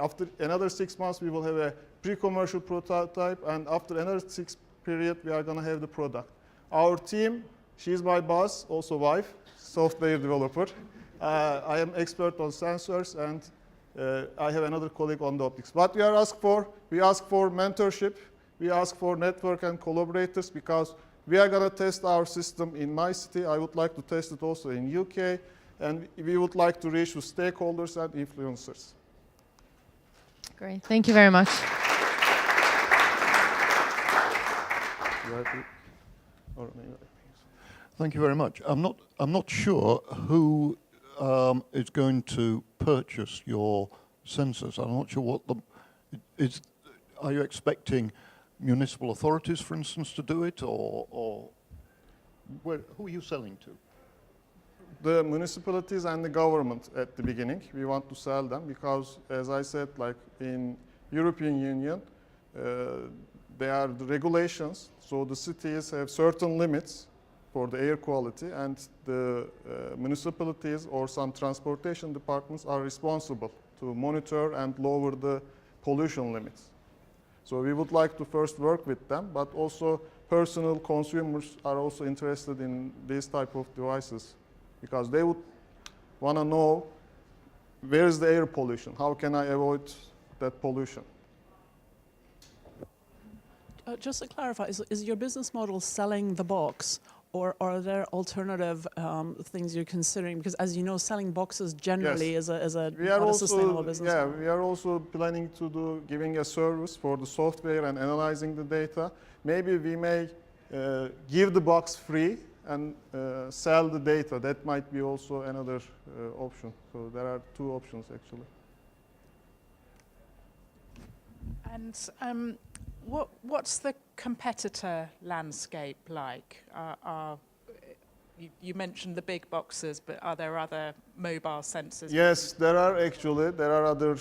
after another 6 months, we will have a pre-commercial prototype. And after another 6 period, we are going to have the product. Our team, she's my boss, also wife, software developer. I am expert on sensors, and I have another colleague on the optics. What we are asked for, we ask for mentorship. We ask for network and collaborators because we are going to test our system in my city. I would like to test it also in UK. And we would like to reach to stakeholders and influencers. Great, thank you very much. Thank you very much. I'm not sure who is going to purchase your sensors. I'm not sure what are you expecting municipal authorities, for instance, to do it, or who are you selling to? the municipalities and the government at the beginning. We want to sell them because, as I said, like in European Union, there are the regulations. So the cities have certain limits for the air quality, and the municipalities or some transportation departments are responsible to monitor and lower the pollution limits. So we would like to first work with them, but also personal consumers are also interested in these type of devices because they would want to know where is the air pollution, how can I avoid that pollution. Just to clarify, is your business model selling the box, or are there alternative things you're considering? Because as you know, selling boxes generally is a not a sustainable business model. We are also planning to do giving a service for the software and analyzing the data. Maybe we may give the box free and sell the data. That might be also another option. So there are two options actually. And what's the competitor landscape like? You mentioned the big boxes, but are there other mobile sensors? Yes, there are actually. There are other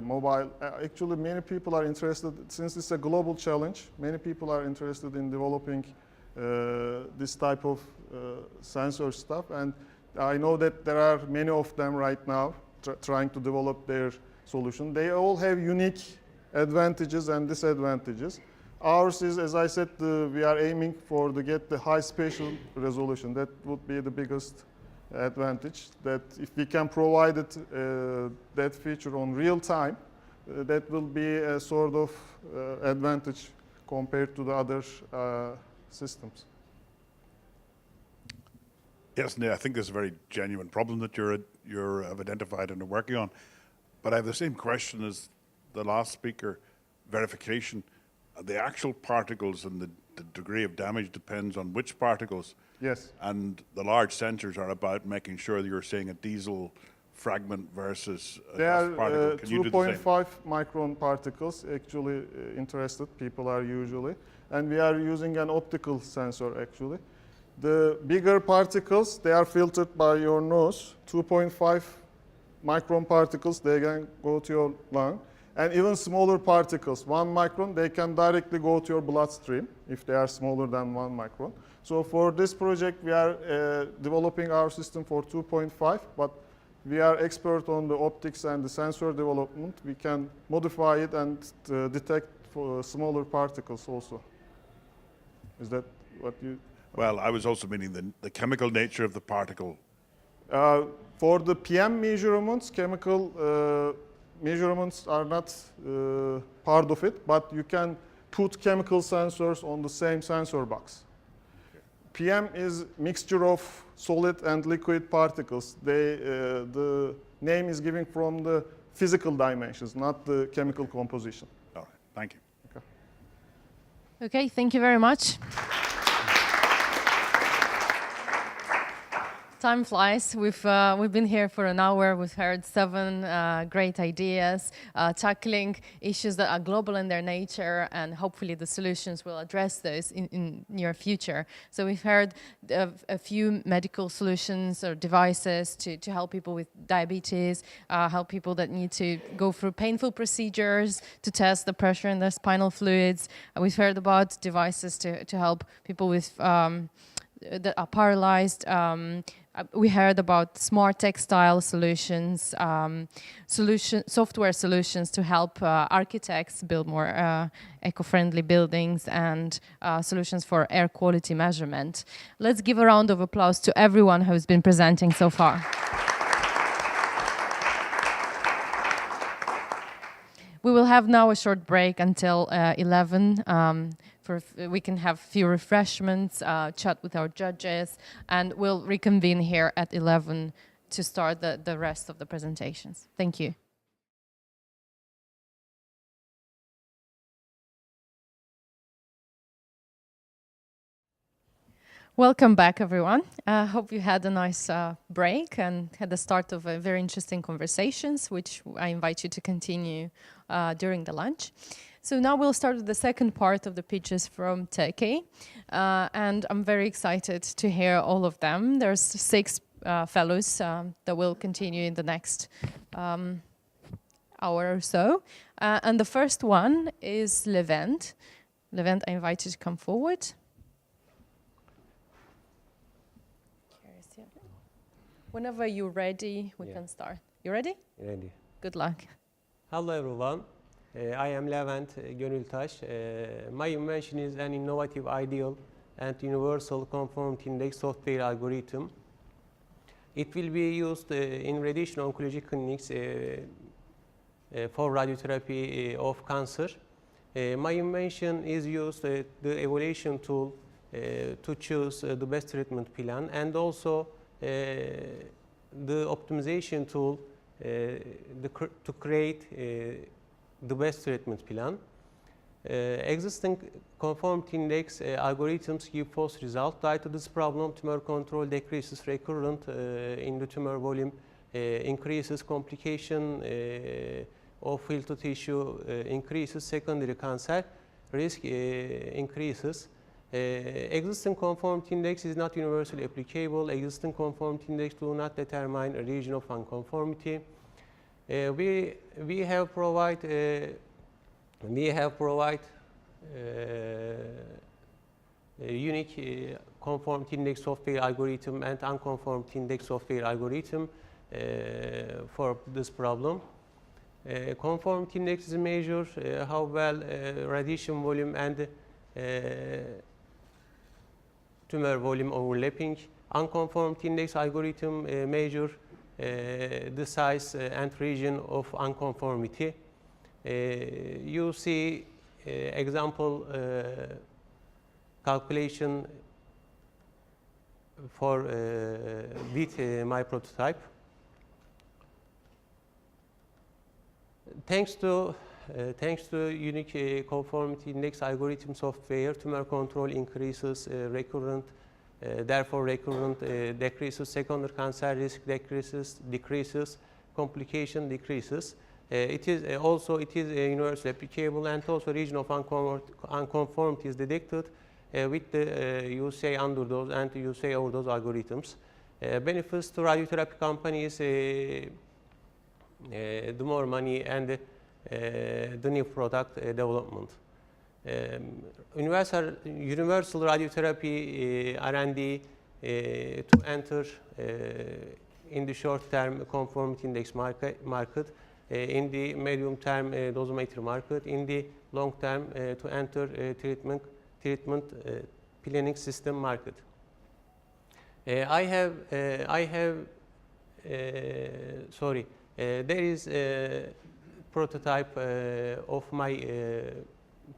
mobile. Actually, many people are interested, since it's a global challenge, many people are interested in developing this type of sensor stuff. And I know that there are many of them right now trying to develop their solution. They all have unique advantages and disadvantages. Ours is, as I said, we are aiming for to get the high spatial resolution. That would be the biggest advantage. That if we can provide it, that feature on real time, that will be a sort of advantage compared to the other systems. Yes, I think this is a very genuine problem that you have identified and are working on. But I have the same question as the last speaker, verification. The actual particles and the degree of damage depends on which particles. Yes. And the large sensors are about making sure that you're seeing a diesel fragment versus a they dust particle. are Can you do the same? 2.5 micron particles actually interested, people are usually. And we are using an optical sensor actually. The bigger particles, they are filtered by your nose. 2.5 micron particles, they can go to your lung. And even smaller particles, 1 micron, they can directly go to your bloodstream if they are smaller than 1 micron. So for this project, we are developing our system for 2.5, but we are expert on the optics and the sensor development. We can modify it and detect for smaller particles also. Is that what you? Well, I was also meaning the chemical nature of the particle. For the PM measurements, chemical measurements are not part of it, but you can put chemical sensors on the same sensor box. PM is mixture of solid and liquid particles. The name is given from the physical dimensions, not the chemical composition. All right, thank you. Okay, thank you very much. Time flies. We've been here for an hour. We've heard 7 great ideas, tackling issues that are global in their nature, and hopefully the solutions will address those in near future. So we've heard a few medical solutions or devices to help people with diabetes, help people that need to go through painful procedures to test the pressure in their spinal fluids. We've heard about devices to help people with that are paralyzed. We heard about smart textile solutions, software solutions to help architects build more eco-friendly buildings, and solutions for air quality measurement. Let's give a round of applause to everyone who's been presenting so far. We will have now a short break until 11. We can have a few refreshments, chat with our judges, and we'll reconvene here at 11 to start the rest of the presentations. Thank you. Welcome back, everyone. I hope you had a nice break and had the start of very interesting conversations, which I invite you to continue during the lunch. So now we'll start with the second part of the pitches from Turkey, and I'm very excited to hear all of them. There's 6 fellows that will continue in the next hour or so. And the first one is Levent. Levent, I invite you to come forward. Whenever you're ready, we can start. You ready? Ready. Good luck. Hello everyone. I am Levent Gönültaş. My invention is an innovative, ideal and universal conformity index software algorithm. It will be used in radiation oncology clinics for radiotherapy of cancer. My invention is used the evaluation tool to choose the best treatment plan, and also the optimization tool to create the best treatment plan. Existing conformity index algorithms give false result. Due to this problem, tumor control decreases recurrent in the tumor volume, increases complication of filter tissue, increases secondary cancer risk, increases. Existing conformity index is not universally applicable. Existing conformity index do not determine a region of unconformity. We have provide a unique conformity index software algorithm and unconformity index software algorithm for this problem. Conformity index is measure how well radiation volume and tumor volume overlapping. Unconformity index algorithm measure the size and region of unconformity. You see example calculation for with my prototype. Thanks to unique conformity index algorithm software, tumor control increases, therefore recurrent decreases, secondary cancer risk decreases, complication decreases. It is universally applicable, and also region of unconformity is detected with the USA underdose and USA overdose algorithms. Benefits to radiotherapy companies, the more money and the new product development. Universal radiotherapy R&D to enter in the short-term conformity index market, in the medium-term dosimetry market, in the long-term to enter treatment planning system market. There is a prototype of my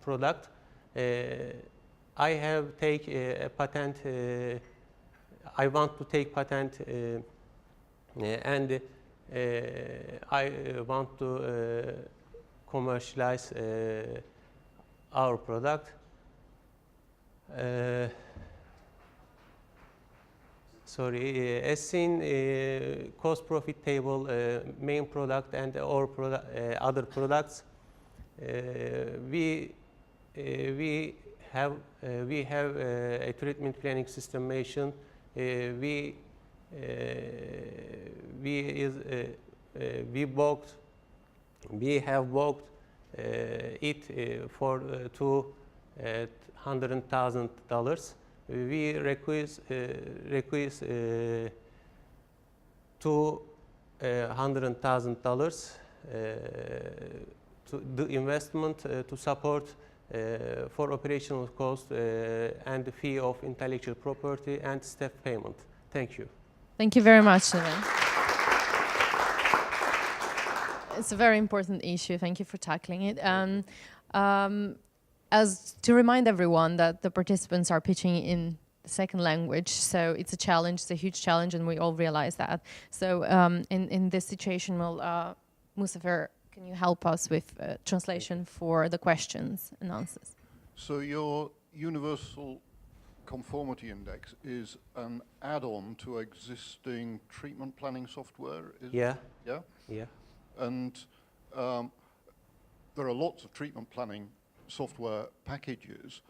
product. I have take a patent. I want to take patent, and I want to commercialize our product. As seen, cost profit table, main product and our other products. We have a treatment planning system machine. We have bought it for $200,000. We request $200,000 to the investment to support for operational cost and the fee of intellectual property and staff payment. Thank you. Thank you very much, Levent. It's a very important issue. Thank you for tackling it. And as to remind everyone that the participants are pitching in the second language, so it's a challenge, it's a huge challenge, and we all realize that. So in this situation, well, Muzaffer, can you help us with translation for the questions and answers? So your universal conformity index is an add-on to existing treatment planning software? Yeah. Yeah? Yeah. And there are lots of treatment planning software packages.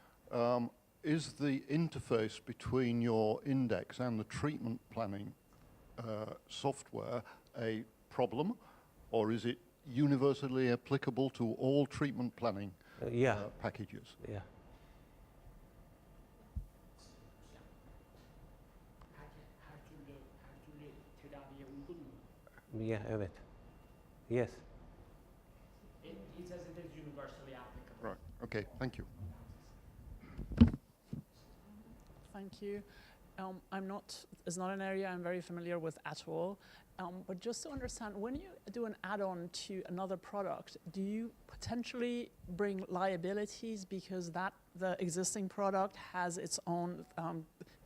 Is the interface between your index and the treatment planning software a problem, or is it universally applicable to all treatment planning packages? Yeah. Yeah, evet. Yes. He says it is universally applicable. Right. Okay. Thank you. Thank you. It's not an area I'm very familiar with at all. But just to understand, when you do an add-on to another product, do you potentially bring liabilities because the existing product has its own,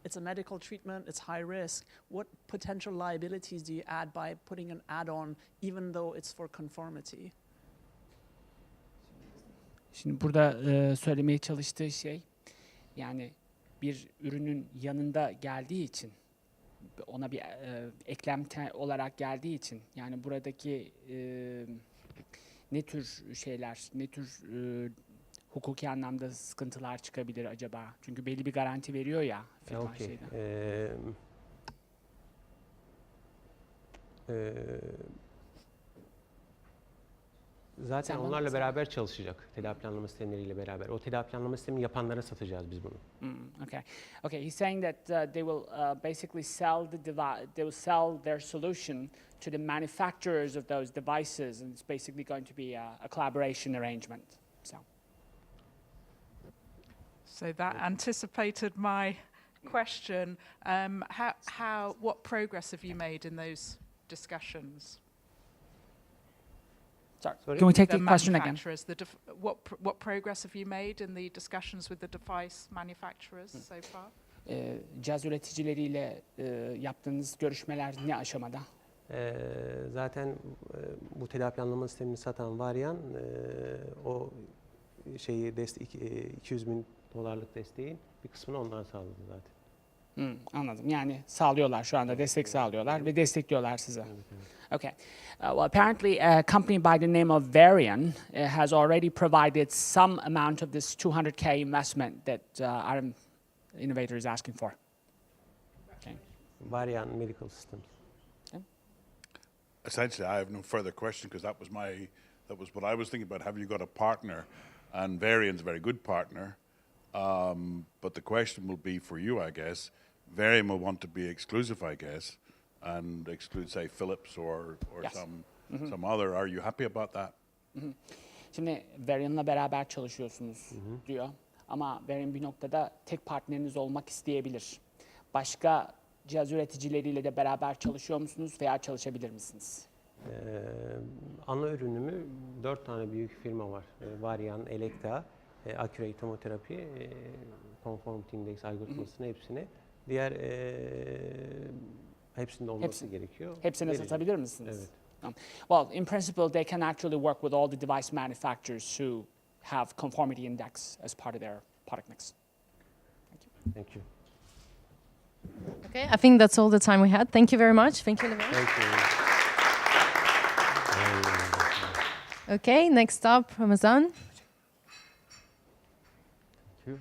it's a medical treatment, it's high risk? What potential liabilities do you add by putting an add-on even though it's for conformity? Şimdi burada söylemeye çalıştığı şey, yani bir ürünün yanında geldiği için, ona bir eklenti olarak geldiği için, yani buradaki ne tür şeyler, ne tür hukuki anlamda sıkıntılar çıkabilir acaba? Çünkü belli bir garanti veriyor ya firma şeyden. Zaten onlarla beraber çalışacak, tedavi planlama sistemleriyle beraber. O tedavi planlama sistemini yapanlara satacağız biz bunu. Okay. Okay. He's saying that they will basically sell their solution to the manufacturers of those devices, and it's basically going to be a collaboration arrangement. So that anticipated my question. What progress have you made in those discussions? Sorry. Can we take the question again? What progress have you made in the discussions with the device manufacturers so far? Cihaz üreticileriyle yaptığınız görüşmeler ne aşamada? Zaten bu tedavi planlama sistemini satan Varyan o şeyi $200.000 desteğin bir kısmını onlar sağladı zaten. Anladım. Yani sağlıyorlar şu anda, destek sağlıyorlar ve destekliyorlar size. Okay. Well, apparently a company by the name of Varian has already provided some amount of this $200K investment that our innovator is asking for. Okay. Varian Medical Systems. Okay. Essentially, I have no further question because that was what I was thinking about. Have you got a partner? And Varian's a very good partner. But the question will be for you, I guess. Varian will want to be exclusive, I guess, and exclude, say, Philips or yes. some other. Are you happy about that? Şimdi Varian'la beraber çalışıyorsunuz diyor. Ama Varian bir noktada tek partneriniz olmak isteyebilir. Başka cihaz üreticileriyle de beraber çalışıyor musunuz veya çalışabilir misiniz? Ana ürünümü 4 tane büyük firma var. Varian, Elekta, Accurate Tomoterapi, Conformity Index algoritmasını hepsini. Diğer hepsinde olması gerekiyor. Hepsine satabilir misiniz? Evet. Well, in principle, they can actually work with all the device manufacturers who have conformity index as part of their product mix. Thank you. Okay, I think that's all the time we had. Thank you very much. Thank you, Levent. Thank you. Okay, next up, Ramazan. Thank you.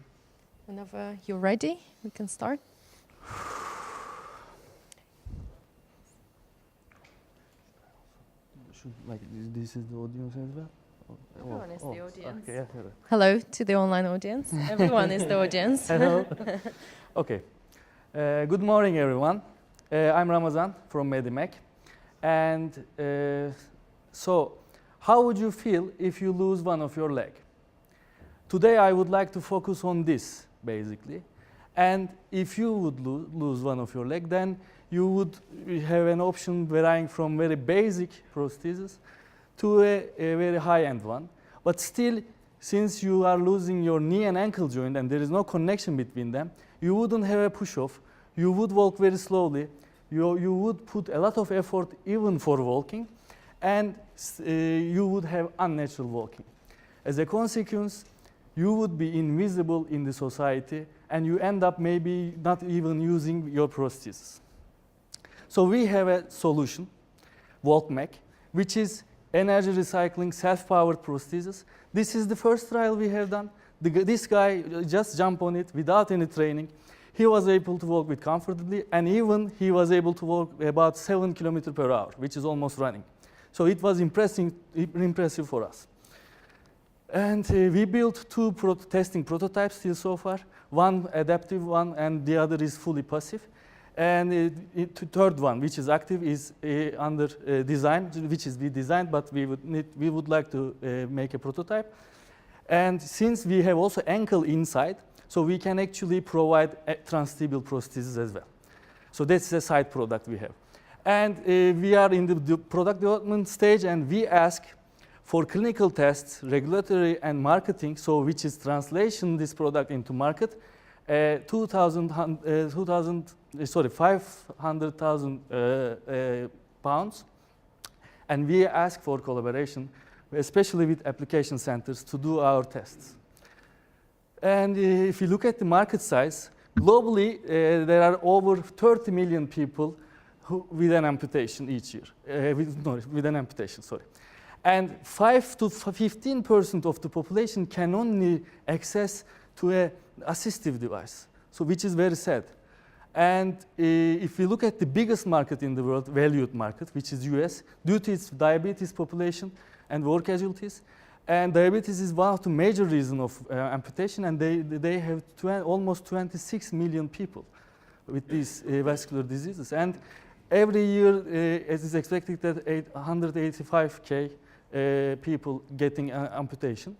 Whenever you're ready, we can start. Like this is the audience as well? Everyone is the audience. Okay, yeah. Hello to the online audience. Everyone is the audience. Hello. Okay. Good morning, everyone. I'm Ramazan from Medimac. And so, how would you feel if you lose one of your leg? Today, I would like to focus on this, basically. And if you would lose one of your leg, then you would have an option varying from very basic prosthesis to a very high-end one. But still, since you are losing your knee and ankle joint and there is no connection between them, you wouldn't have a push-off. You would walk very slowly. You would put a lot of effort even for walking, and you would have unnatural walking. As a consequence, you would be invisible in the society, and you end up maybe not even using your prosthesis. So we have a solution, VoltMech, which is energy recycling self-powered prosthesis. This is the first trial we have done. This guy just jumped on it without any training. he was able to walk with comfortably, and even he was able to walk about 7 kilometers per hour, which is almost running. So it was impressive for us. And we built two testing prototypes till so far, one adaptive one and the other is fully passive. And the third one, which is active, is under design, which is we designed, but we would like to make a prototype. And since we have also ankle inside, so we can actually provide transtibal prosthesis as well. So that's a side product we have. And we are in the product development stage, and we ask for clinical tests, regulatory and marketing, so which is translation this product into market, 500,000 pounds. And we ask for collaboration, especially with application centers, to do our tests. And if you look at the market size, globally, there are over 30 million people with an amputation each year. With an amputation, sorry. And 5 to 15% of the population can only access to an assistive device, so which is very sad. And if you look at the biggest market in the world, valued market, which is US, due to its diabetes population and war casualties, and diabetes is one of the major reasons of amputation, and they have almost 26 million people with these vascular diseases. And every year, it is expected that 185,000 people getting amputation.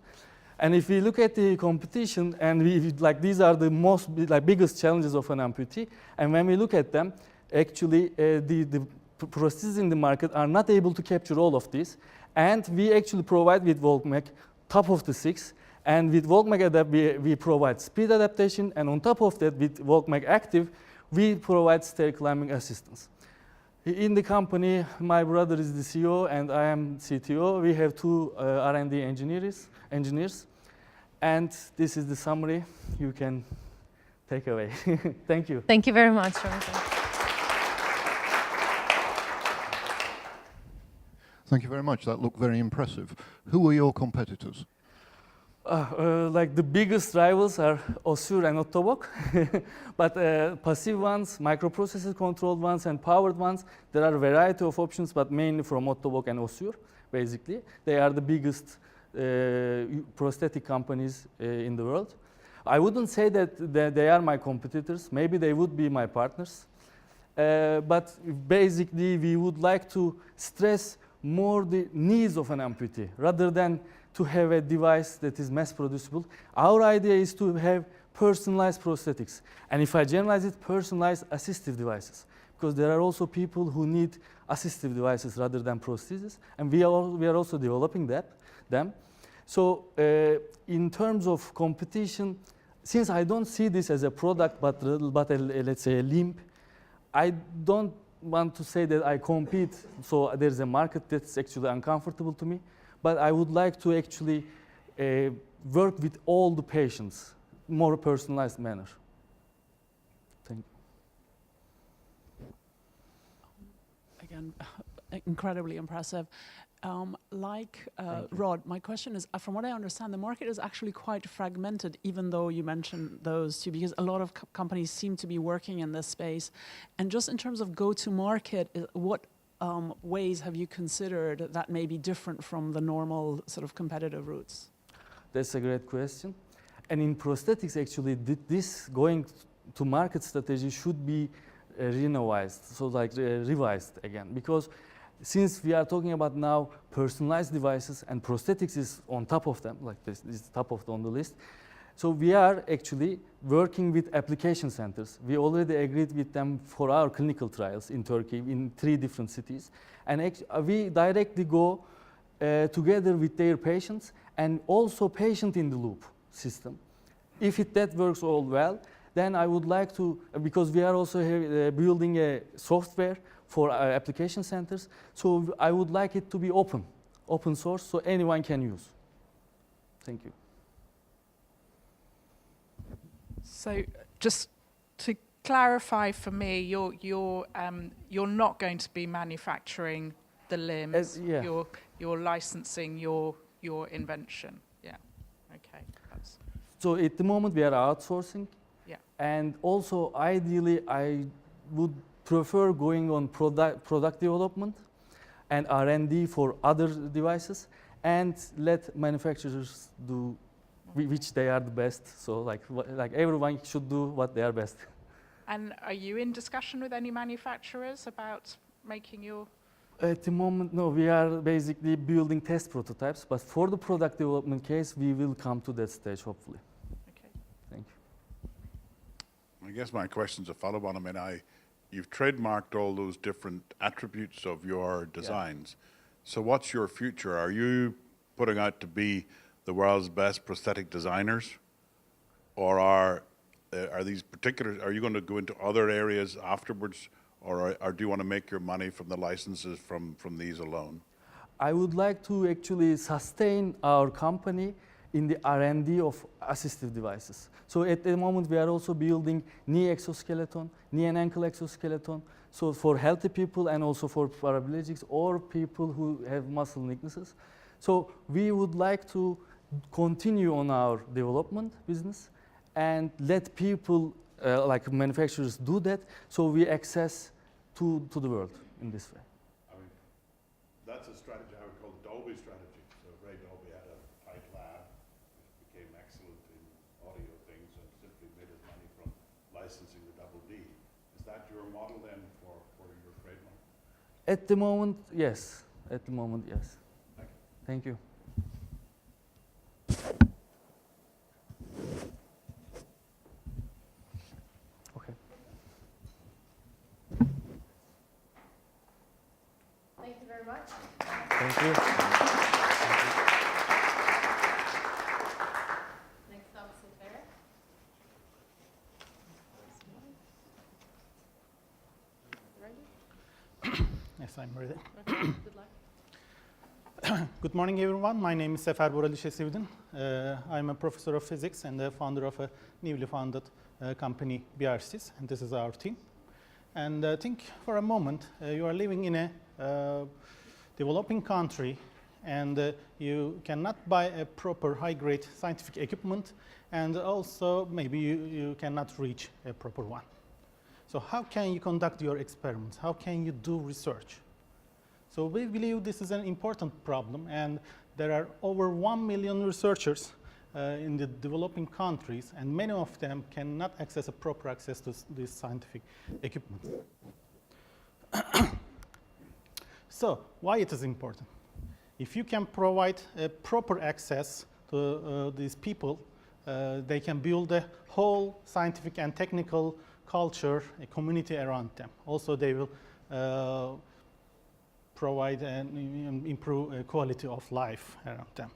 And if we look at the competition, and these are the biggest challenges of an amputee, and when we look at them, actually the prostheses in the market are not able to capture all of this. And we actually provide with WalkMac top of the 6. And with WalkMac we provide speed adaptation. And on top of that, with WalkMac Active, we provide stair climbing assistance. In the company, my brother is the CEO and I am CTO. We have 2 R&D engineers. And this is the summary you can take away. Thank you. Thank you very much, Ramazan. Thank you very much. That looked very impressive. Who are your competitors? Like the biggest rivals are Osur and Otobok, but passive ones, microprocessor controlled ones, and powered ones, there are a variety of options, but mainly from Otobok and Osur, basically. They are the biggest prosthetic companies in the world. I wouldn't say that they are my competitors. Maybe they would be my partners. But basically, we would like to stress more the needs of an amputee rather than to have a device that is mass producible. Our idea is to have personalized prosthetics. And if I generalize it, personalized assistive devices. Because there are also people who need assistive devices rather than prostheses. And we are also developing them. So in terms of competition, since I don't see this as a product, but let's say a limb, I don't want to say that I compete, so there's a market that's actually uncomfortable to me, but I would like to actually work with all the patients, more personalized manner. Thank you. Again, incredibly impressive. Rod, my question is, from what I understand, the market is actually quite fragmented, even though you mentioned those two, because a lot of companies seem to be working in this space. And just in terms of go-to-market, what ways have you considered that may be different from the normal sort of competitive routes? That's a great question. And in prosthetics, actually, this going to market strategy should be revised again, because since we are talking about now personalized devices and prosthetics is on top of them, like this is top on the list. So we are actually working with application centers. We already agreed with them for our clinical trials in Turkey in 3 different cities. And we directly go together with their patients and also patient in the loop system. If that works all well, then I would like to, because we are also building a software for our application centers. So I would like it to be open source, so anyone can use. Thank you. So just to clarify for me, you're not going to be manufacturing the limbs. Yeah. You're licensing your invention. Yeah. Okay. So at the moment we are outsourcing. Yeah. And also, ideally, I would prefer going on product development and R&D for other devices, and let manufacturers do which they are the best. So like everyone should do what they are best. And are you in discussion with any manufacturers about making your... At the moment, no, we are basically building test prototypes, but for the product development case, we will come to that stage, hopefully. Okay. Thank you. I guess my question's a follow-on. I mean, you've trademarked all those different attributes of your designs. Yeah. So what's your future? Are you putting out to be the world's best prosthetic designers? Or are these particular, are you going to go into other areas afterwards? Or do you want to make your money from the licenses from these alone? I would like to actually sustain our company in the R&D of assistive devices. So at the moment we are also building knee exoskeleton, knee and ankle exoskeleton. So for healthy people and also for paraplegics or people who have muscle weaknesses. So we would like to continue on our development business and let people like manufacturers do that, so we access to the world in this way. I mean, that's a strategy I would call the Dolby strategy. So Ray Dolby had a tight lab, which became excellent in audio things and simply made his money from licensing the double D. Is that your model then for your trademark? At the moment, yes. At the moment, yes. Thank you. Okay. Thank you very much. Thank you. Next up, Sefer. Ready? Yes, I'm ready. Okay, good luck. Good morning, everyone. My name is Sefer Bora Lisesivdin. I'm a professor of physics and the founder of a newly founded company, BRCs, and this is our team. And think for a moment, you are living in a developing country, and you cannot buy a proper high-grade scientific equipment, and also maybe you cannot reach a proper one. So how can you conduct your experiments? How can you do research? So we believe this is an important problem, and there are over 1 million researchers in the developing countries, and many of them cannot access a proper access to this scientific equipment. So why it is important? If you can provide a proper access to these people, they can build a whole scientific and technical culture, a community around them. Also, they will provide and improve quality of life around them.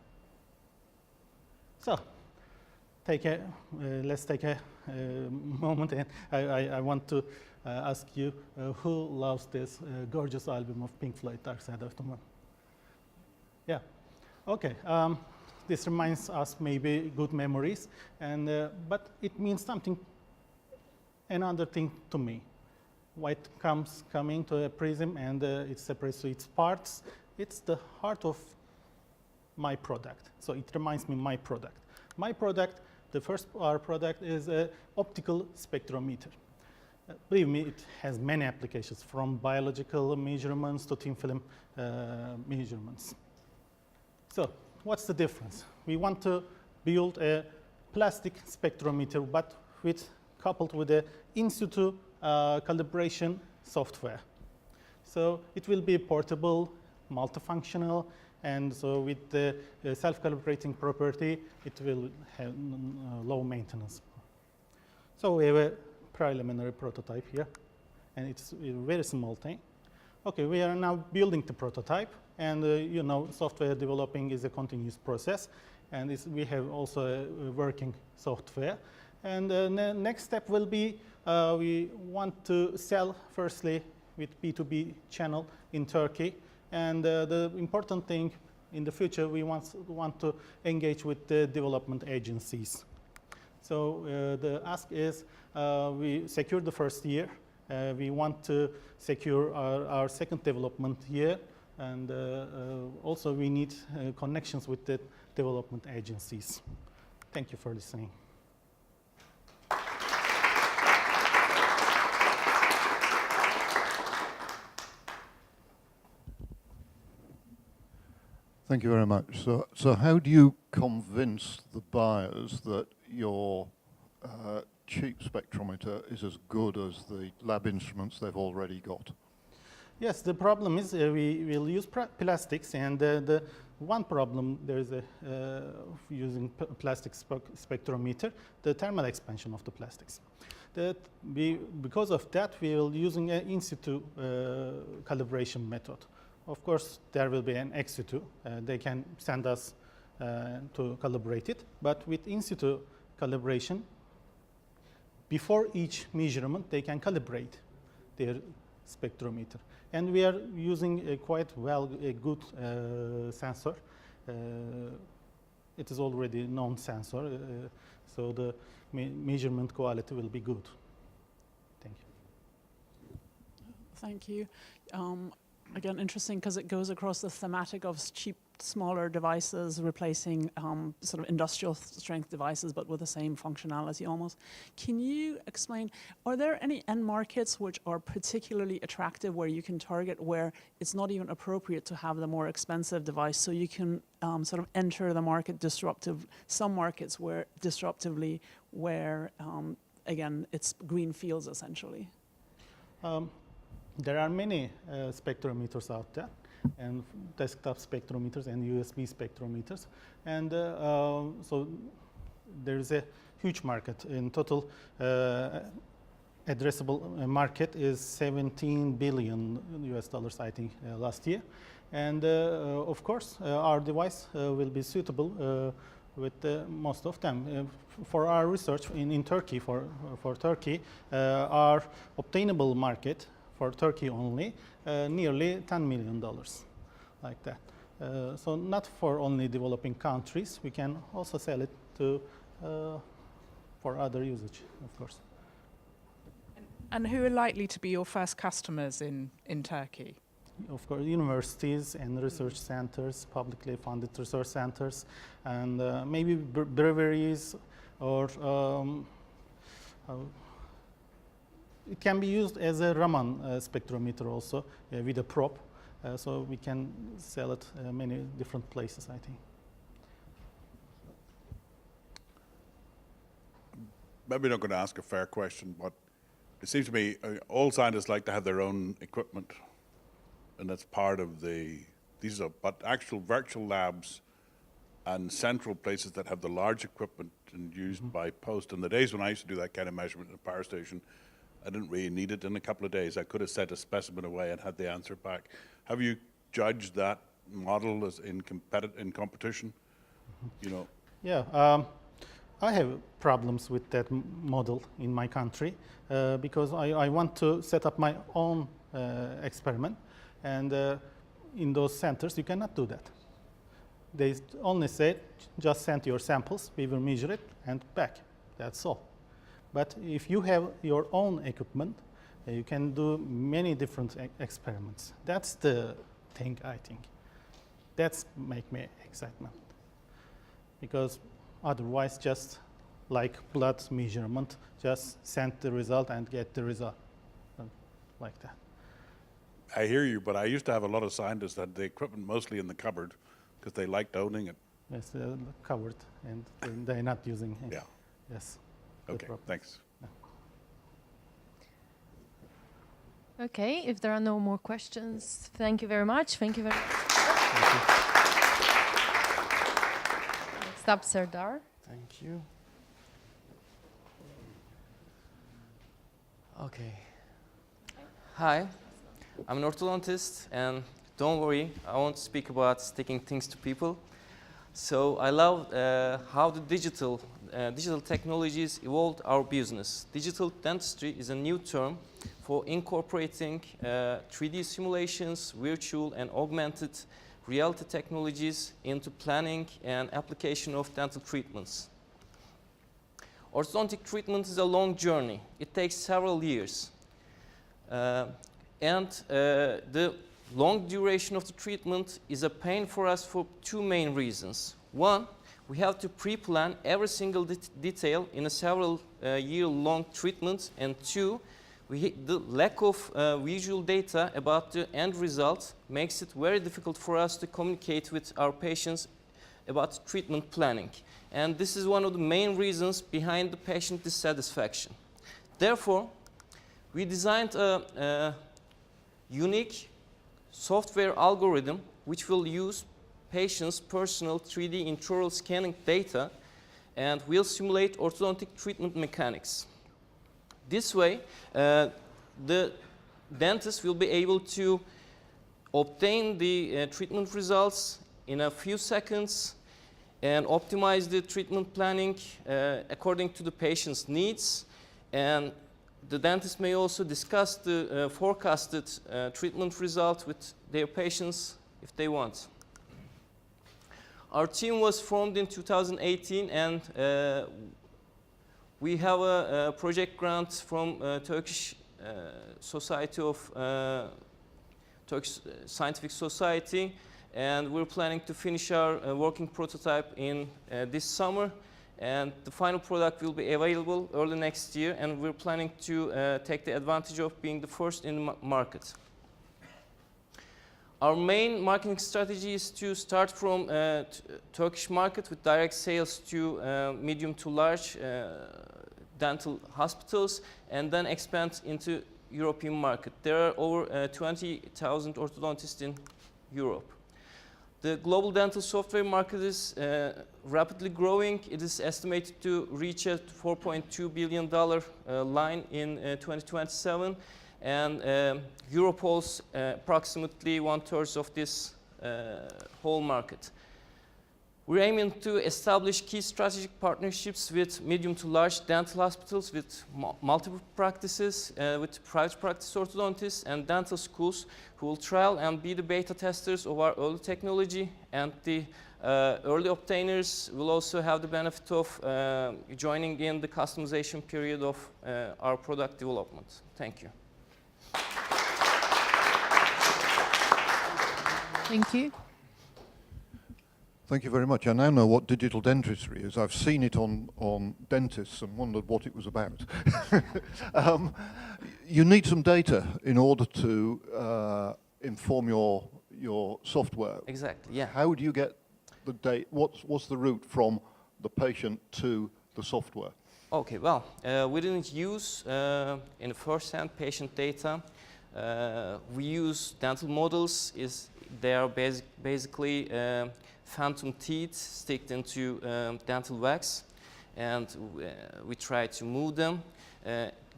So, let's take a moment, and I want to ask you who loves this gorgeous album of Pink Floyd, Dark Side of the Moon? Yeah, okay. This reminds us maybe good memories, and but it means something, another thing to me. White coming to a prism, and it separates to its parts. It's the heart of my product. So it reminds me my product. My product, the first our product is an optical spectrometer. Believe me, it has many applications, from biological measurements to thin film measurements. So what's the difference? We want to build a plastic spectrometer, but coupled with a in situ calibration software. So it will be portable, multifunctional, and so with the self-calibrating property, it will have low maintenance. So we have a preliminary prototype here, and it's a very small thing. Okay, we are now building the prototype, and you know, software developing is a continuous process, and we have also a working software. And the next step will be we want to sell firstly with B2B channel in Turkey. And the important thing in the future, we want to engage with the development agencies. So the ask is we secured the first year. We want to secure our second development year. And also we need connections with the development agencies. Thank you for listening. Thank you very much. So how do you convince the buyers that your cheap spectrometer is as good as the lab instruments they've already got? Yes, the problem is we will use plastics, and the one problem there is using plastic spectrometer, the thermal expansion of the plastics. Because of that, we will using an in situ calibration method. Of course, there will be an ex situ. They can send us to calibrate it, but with in situ calibration, before each measurement, they can calibrate their spectrometer. And we are using a good sensor. It is already known sensor, so the measurement quality will be good. Thank you. Thank you. Again, interesting because it goes across the thematic of cheap, smaller devices replacing sort of industrial strength devices, but with the same functionality almost. Can you explain, are there any end markets which are particularly attractive where you can target where it's not even appropriate to have the more expensive device, so you can sort of enter the market some markets where disruptively, where again, it's green fields essentially? There are many spectrometers out there, and desktop spectrometers and USB spectrometers. And so there is a huge market. In total, addressable market is $17 billion US, I think, last year. And of course, our device will be suitable with most of them. For our research in Turkey, for Turkey, our obtainable market for Turkey only, nearly $10 million, like that. So not for only developing countries, we can also sell it to for other usage, of course. And who are likely to be your first customers in Turkey? Of course, universities and research centers, publicly funded research centers, and maybe breweries, or it can be used as a Raman spectrometer also with a probe, so we can sell it many different places, I think. Maybe not going to ask a fair question, but it seems to me all scientists like to have their own equipment, and that's part of but actual virtual labs and central places that have the large equipment and used by post. In the days when I used to do that kind of measurement in a power station, I didn't really need it in a couple of days. I could have sent a specimen away and had the answer back. Have you judged that model as in competition? You know? Yeah, I have problems with that model in my country because I want to set up my own experiment, and in those centers you cannot do that. They only say, just send your samples, we will measure it, and back. That's all. But if you have your own equipment, you can do many different experiments. That's the thing, I think. That's make me excitement. Because otherwise, just like blood measurement, just send the result and get the result, like that. I hear you, but I used to have a lot of scientists that had the equipment mostly in the cupboard because they liked owning it. Yes, covered, and they're not using it. Yeah. Yes. Okay, thanks. Okay, if there are no more questions, thank you very much. Thank you very much. Next up, Serdar. Thank you. Okay. Hi, I'm an orthodontist, and don't worry, I won't speak about sticking things to people. So I love how the digital technologies evolved our business. Digital dentistry is a new term for incorporating 3D simulations, virtual and augmented reality technologies into planning and application of dental treatments. Orthodontic treatment is a long journey. It takes several years. The long duration of the treatment is a pain for us for two main reasons. One, we have to pre-plan every single detail in a several year-long treatment. And two, the lack of visual data about the end result makes it very difficult for us to communicate with our patients about treatment planning. And this is one of the main reasons behind the patient dissatisfaction. Therefore, we designed a unique software algorithm which will use patients' personal 3D intraoral scanning data and will simulate orthodontic treatment mechanics. This way, the dentist will be able to obtain the treatment results in a few seconds and optimize the treatment planning according to the patient's needs. And the dentist may also discuss the forecasted treatment result with their patients if they want. Our team was formed in 2018, and we have a project grant from Turkish Society of Turkish Scientific Society, and we're planning to finish our working prototype in this summer, and the final product will be available early next year, and we're planning to take the advantage of being the first in the market. Our main marketing strategy is to start from Turkish market with direct sales to medium to large dental hospitals, and then expand into European market. There are over 20,000 orthodontists in Europe. The global dental software market is rapidly growing. It is estimated to reach a $4.2 billion line in 2027, and Europe holds approximately 1/3 of this whole market. We're aiming to establish key strategic partnerships with medium to large dental hospitals with multiple practices, with private practice orthodontists and dental schools who will trial and be the beta testers of our early technology, and the early obtainers will also have the benefit of joining in the customization period of our product development. Thank you. Thank you. Thank you very much. I now know what digital dentistry is. I've seen it on dentists and wondered what it was about. You need some data in order to inform your software. Exactly, yeah. How do you get the data? What's the route from the patient to the software? Okay, well, we didn't use in first-hand patient data. We use dental models. They are basically phantom teeth sticked into dental wax, and we try to move them.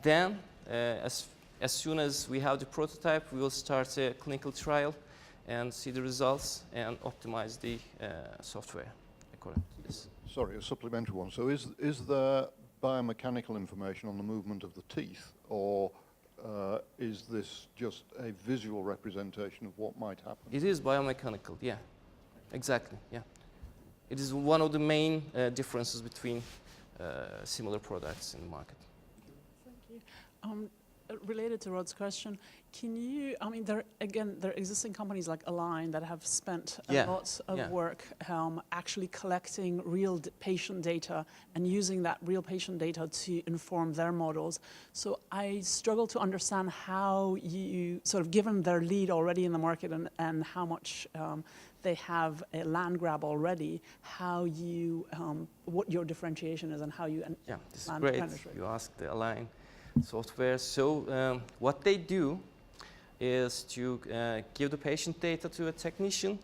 Then, as soon as we have the prototype, we will start a clinical trial and see the results and optimize the software according to this. Sorry, a supplementary one. So is there biomechanical information on the movement of the teeth, or is this just a visual representation of what might happen? It is biomechanical, yeah. Exactly, yeah. It is one of the main differences between similar products in the market. Thank you. Related to Rod's question, can you, I mean, there are existing companies like Align that have spent a lot of work actually collecting real patient data and using that real patient data to inform their models. So I struggle to understand how you, sort of given their lead already in the market and how much they have a land grab already, how you, what your differentiation is and how you this is great. Penetrate. You asked the Align software. So what they do is to give the patient data to a technician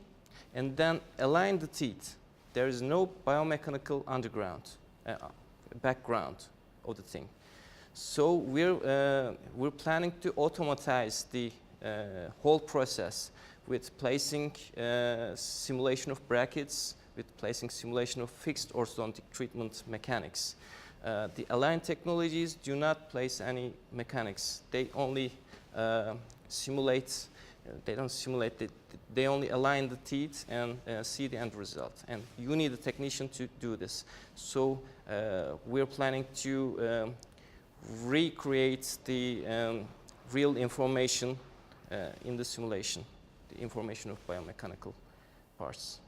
and then align the teeth. There is no biomechanical background of the thing. So we're planning to automatize the whole process with placing simulation of brackets, with placing simulation of fixed orthodontic treatment mechanics. The Align technologies do not place any mechanics. They only simulate, they don't simulate, they only align the teeth and see the end result. And you need a technician to do this. So we're planning to recreate the real information in the simulation, the information of biomechanical parts.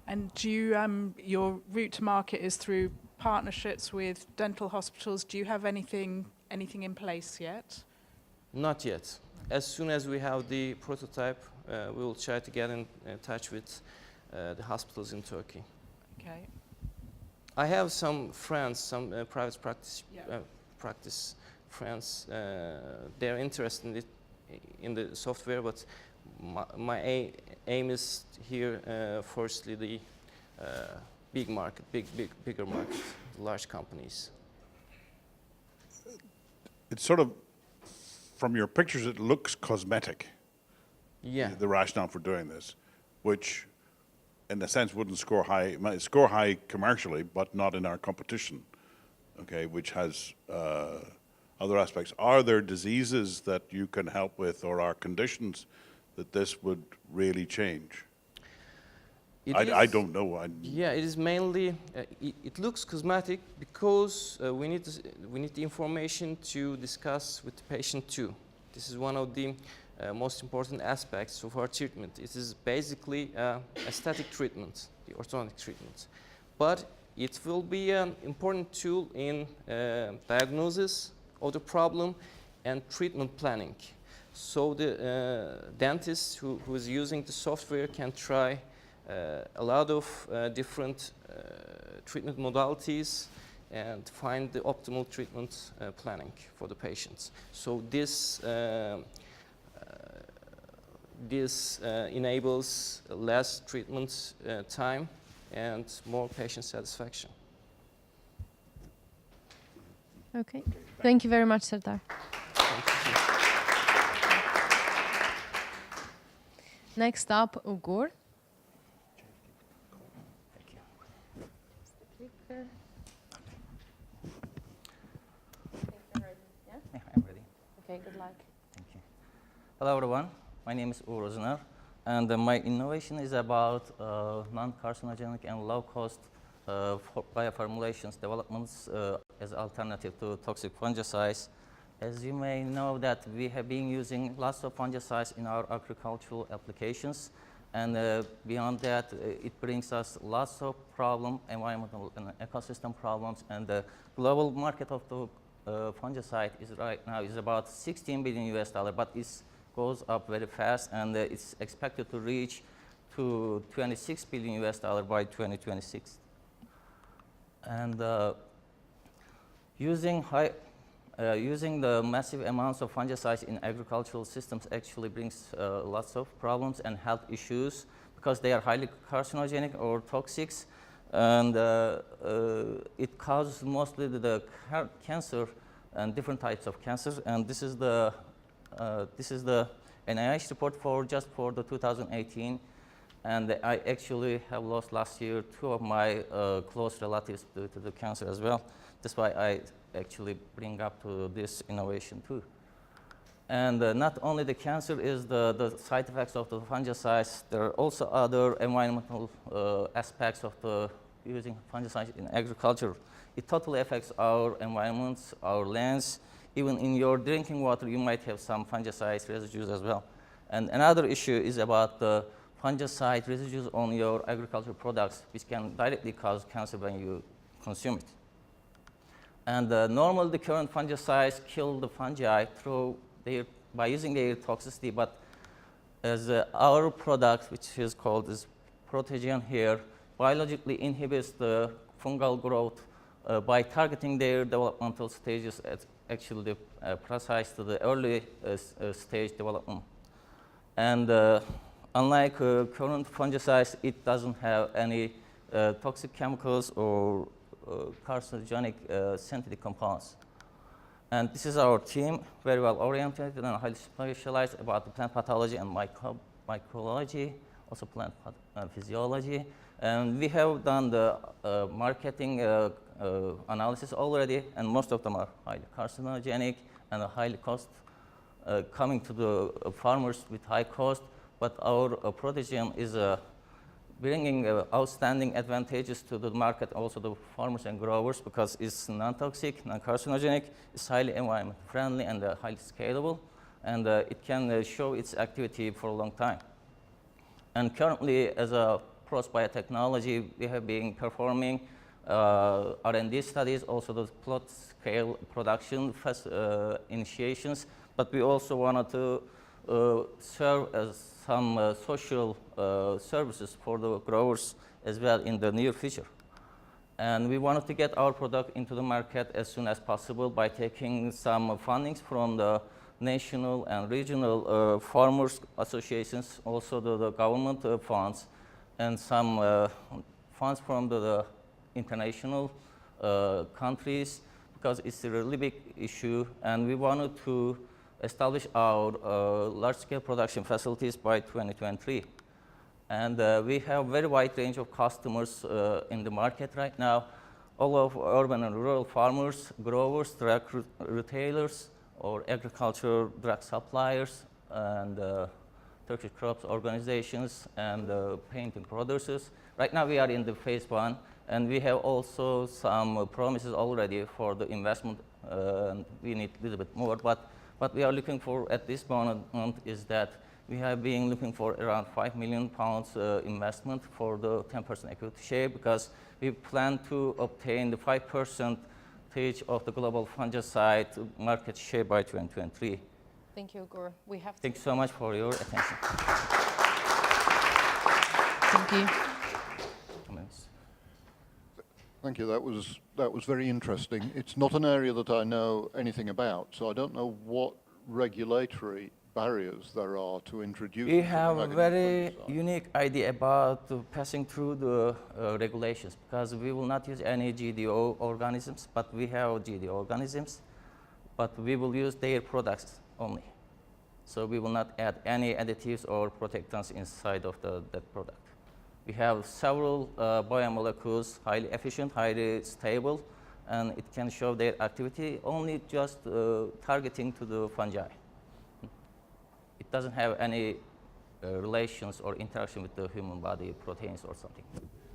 And do you, your route to market is through partnerships with dental hospitals. Do you have anything in place yet? Not yet. As soon as we have the prototype, we will try to get in touch with the hospitals in Turkey. Okay. I have some friends, some private practice Yeah. practice friends. They're interested in the software, but my aim is here. Firstly, the big market, bigger market, large companies. It's sort of, from your pictures, it looks cosmetic. Yeah. The rationale for doing this, which, in a sense, wouldn't score high. It might score high commercially, but not in our competition. Okay, which has other aspects. Are there diseases that you can help with, or are conditions that this would really change? I don't know. Yeah, it is mainly. It looks cosmetic because we need the information to discuss with the patient too. This is one of the most important aspects of our treatment. It is basically aesthetic treatment, the orthodontic treatment, but it will be an important tool in diagnosis of the problem and treatment planning. So the dentist who is using the software can try a lot of different treatment modalities and find the optimal treatment planning for the patients. So this enables less treatment time and more patient satisfaction. Okay. Thank you very much, Serdar. Next up, Ugur. Yeah, I'm ready. Okay, good luck. Thank you. Hello, everyone. My name is Ugur Uzuner, and my innovation is about non-carcinogenic and low-cost bioformulations developments as alternative to toxic fungicides. As you may know that we have been using lots of fungicides in our agricultural applications, and beyond that, it brings us lots of environmental and ecosystem problems, and the global market of the fungicide is right now is about $16 billion US, but it goes up very fast, and it's expected to reach to $26 billion US by 2026. And using the massive amounts of fungicides in agricultural systems actually brings lots of problems and health issues because they are highly carcinogenic or toxic, and it causes mostly the cancer and different types of cancers. And this is the NIH report for the 2018. And I actually have lost last year 2 of my close relatives to the cancer as well. That's why I actually bring up to this innovation too. And not only the cancer is the side effects of the fungicides, there are also other environmental aspects of using fungicides in agriculture. It totally affects our environments, our lands. Even in your drinking water, you might have some fungicide residues as well. And another issue is about the fungicide residues on your agricultural products, which can directly cause cancer when you consume it. And normally the current fungicides kill the fungi by using their toxicity, but as our product, which is called this protegion here, biologically inhibits the fungal growth by targeting their developmental stages at actually precise to the early stage development. And unlike current fungicides, it doesn't have any toxic chemicals or carcinogenic synthetic compounds. And this is our team, very well oriented and highly specialized about the plant pathology and microbiology, also plant physiology. And we have done the marketing analysis already, and most of them are highly carcinogenic and highly cost, coming to the farmers with high cost. But our protegion is bringing outstanding advantages to the market, also the farmers and growers, because it's non-toxic, non-carcinogenic, it's highly environment friendly and highly scalable, and it can show its activity for a long time. And currently, as a Pros Biotechnology, we have been performing R&D studies, also the plot scale production initiations, but we also wanted to serve as some social services for the growers as well in the near future. And we wanted to get our product into the market as soon as possible by taking some fundings from the national and regional farmers associations, also the government funds, and some funds from the international countries, because it's a really big issue, and we wanted to establish our large-scale production facilities by 2023. And we have very wide range of customers in the market right now, all of urban and rural farmers, growers, drug retailers, or agriculture drug suppliers, and Turkish crops organizations, and painting producers. Right now we are in the phase 1, and we have also some promises already for the investment. We need a little bit more, but what we are looking for at this moment is that we have been looking for around £5 million investment for the 10% equity share, because we plan to obtain the 5% of the global fungicide market share by 2023. Thank you, Ugur. Thank you so much for your attention. Thank you. Thank you. That was very interesting. It's not an area that I know anything about, so I don't know what regulatory barriers there are to introduce. We have a very unique idea about passing through the regulations, because we will not use any GDO organisms, but we have GDO organisms, but we will use their products only. So we will not add any additives or protectants inside of that product. We have several biomolecules, highly efficient, highly stable, and it can show their activity only just targeting to the fungi. It doesn't have any relations or interaction with the human body proteins or something.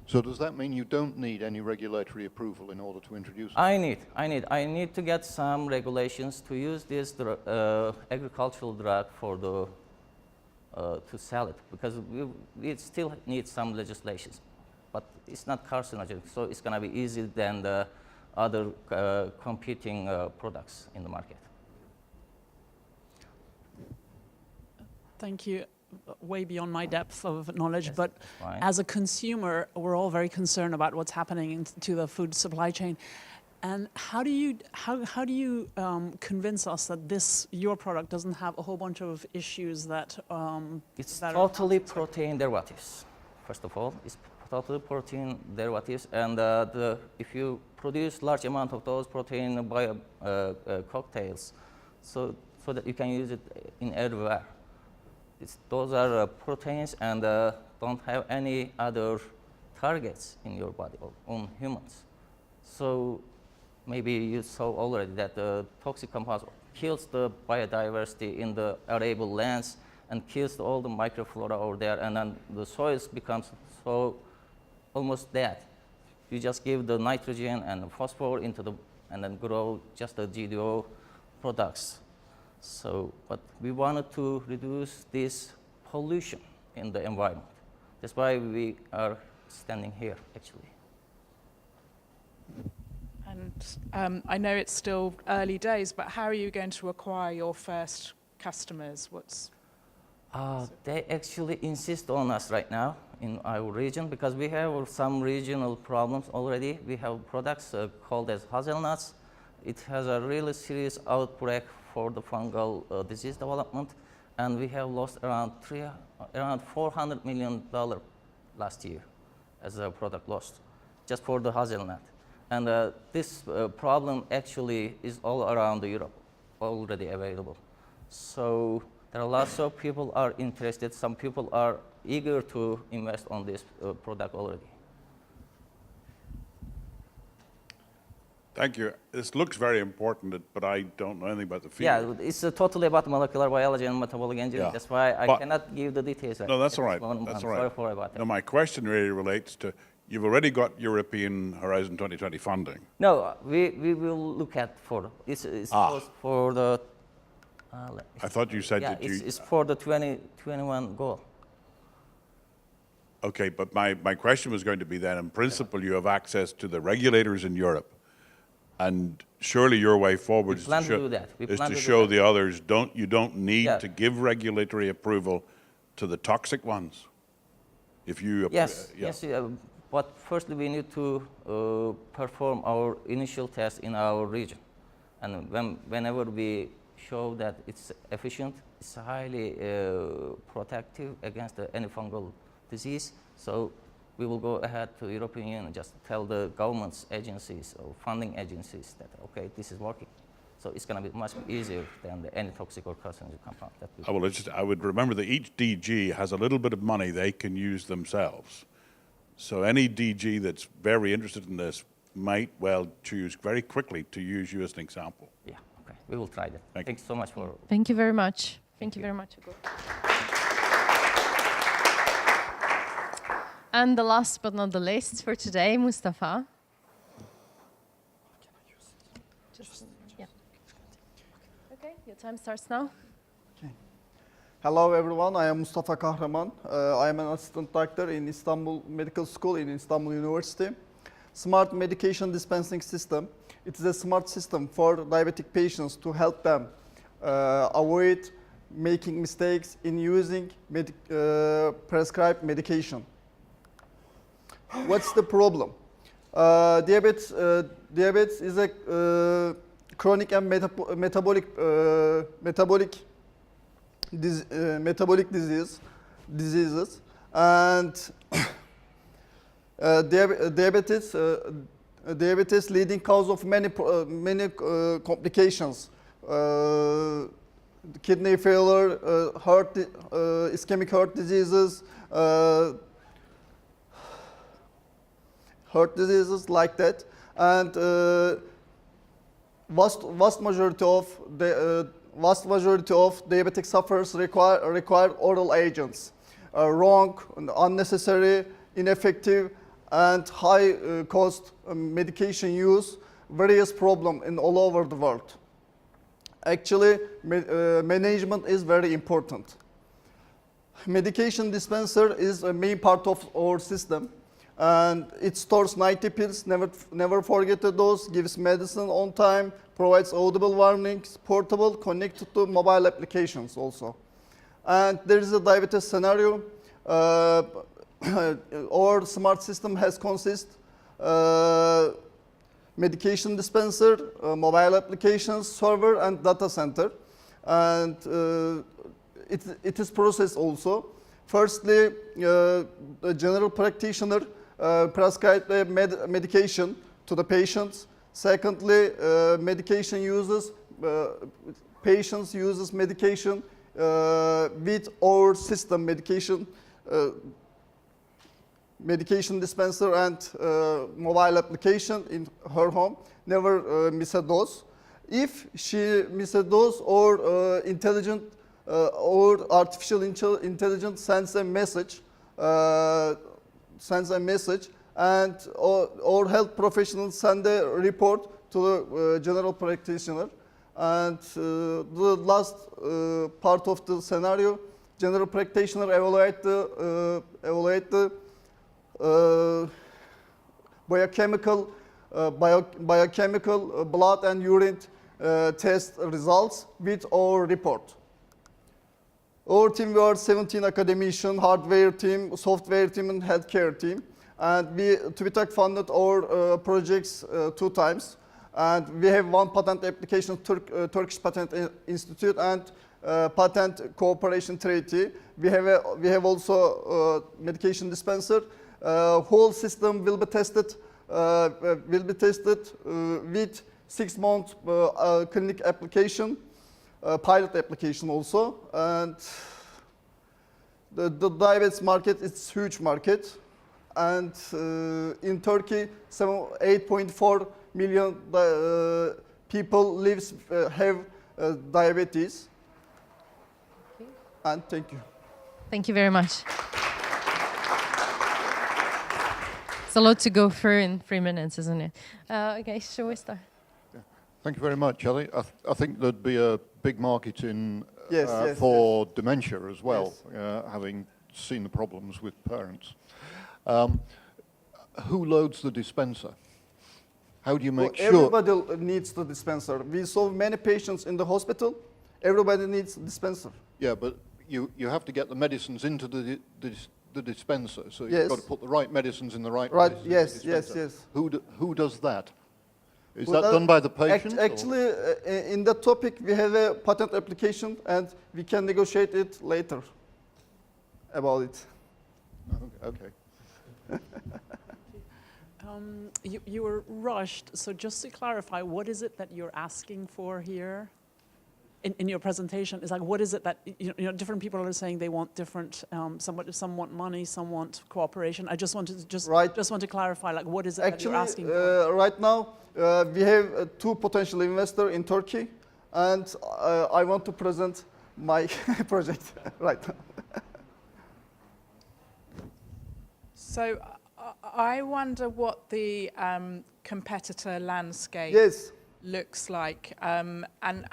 So does that mean you don't need any regulatory approval in order to introduce it? I need to get some regulations to use this agricultural drug for the to sell it, because we still need some legislations, but it's not carcinogenic, so it's going to be easier than the other competing products in the market. Thank you. Way beyond my depth of knowledge, Yes, but fine. as a consumer, we're all very concerned about what's happening to the food supply chain. And how do you convince us that your product doesn't have a whole bunch of issues that it's totally protein derivatives. First of all, it's totally protein derivatives, and if you produce large amount of those protein bio cocktails, so that you can use it in everywhere. Those are proteins and don't have any other targets in your body or on humans. So maybe you saw already that the toxic compounds kills the biodiversity in the arable lands and kills all the microflora over there, and then the soils becomes so almost dead. You just give the nitrogen and phosphorus into and then grow just the GDO products. So, but we wanted to reduce this pollution in the environment. That's why we are standing here, actually. And I know it's still early days, but how are you going to acquire your first customers? They actually insist on us right now in our region, because we have some regional problems already. We have products called as hazelnuts. It has a really serious outbreak for the fungal disease development, and we have lost around $400 million last year as a product lost, just for the hazelnut. And this problem actually is all around Europe, already available. So there are lots of people are interested. Some people are eager to invest on this product already. Thank you. This looks very important, but I don't know anything about the field. Yeah, it's totally about molecular biology and metabolic engineering. Yeah. That's why I cannot give the details. No, that's all right. That's all right. Sorry about that. No, my question really relates to, you've already got European Horizon 2020 funding. No, we will look at for, it's for the... I thought you said that it's for the 2021 goal. Okay, but my question was going to be then, in principle, you have access to the regulators in Europe, and surely your way forward is to show the others you don't need to give regulatory approval to the toxic ones. If you yes, but firstly we need to perform our initial tests in our region, and whenever we show that it's efficient, it's highly protective against any fungal disease. So we will go ahead to the European Union and just tell the government's agencies or funding agencies that, okay, this is working. So it's going to be much easier than any toxic or carcinogenic compound. I would remember that each DG has a little bit of money they can use themselves. So any DG that's very interested in this might well choose very quickly to use you as an example. Yeah, okay, we will try that. Thank you so much for... Thank you very much. Thank you very much, Ugur. And the last but not the least for today, Mustafa. Okay, your time starts now. Okay. Hello everyone, I am Mustafa Kahraman. I am an assistant doctor in Istanbul Medical School in Istanbul University. Smart medication dispensing system. It is a smart system for diabetic patients to help them avoid making mistakes in using prescribed medication. What's the problem? Diabetes is a chronic and metabolic diseases, and diabetes leading cause of many complications. Kidney failure, ischemic heart diseases, like that, and vast majority of diabetic sufferers require oral agents. Wrong, unnecessary, ineffective, and high cost medication use, various problems in all over the world. Actually, management is very important. Medication dispenser is a main part of our system, and it stores 90 pills, never forget the dose, gives medicine on time, provides audible warnings, portable, connected to mobile applications also. And there is a diabetes scenario. Our smart system has medication dispenser, mobile applications, server, and data center. And it is processed also. Firstly, the general practitioner prescribe the medication to the patients. Secondly, patients uses medication with our system medication dispenser and mobile application in her home. Never miss a dose. If she miss a dose, or or artificial intelligence sends a message, and our health professionals send a report to the general practitioner. And the last part of the scenario, general practitioner evaluate the biochemical blood and urine test results with our report. Our team, we are 17 academicians, hardware team, software team, and healthcare team. And TÜBİTAK funded our projects 2 times. And we have 1 patent application, Turkish Patent Institute, and patent cooperation treaty. We have also medication dispenser. Whole system will be tested with 6 months clinic application, pilot application also. And the diabetes market is huge market. And in Turkey, 8.4 million people have diabetes. And thank you. Thank you very much. It's a lot to go through in 3 minutes, isn't it? Okay, shall we start? Yeah. Thank you very much, Ellie. I think there'd be a big market in yes, for dementia as well, yes. having seen the problems with parents. Who loads the dispenser? How do you make sure? Everybody needs the dispenser. We saw many patients in the hospital. Everybody needs a dispenser. Yeah, but you have to get the medicines into the dispenser. So Yes. you've got to put the right medicines in the right Right, medicines in yes, the yes, dispenser. yes. Who does that? Is Well, that done by the patient? Actually, in that topic, we have a patent application, and we can negotiate it later about it. Okay. You were rushed, so just to clarify, what is it that you're asking for here in your presentation? Is like, what is it that, you know, different people are saying they want different, some want money, some want cooperation. I just want to, just want to clarify, like, what is it that you're asking for? Right now, we have 2 potential investors in Turkey, and I want to present my project right now. So I wonder what the competitor landscape looks like, and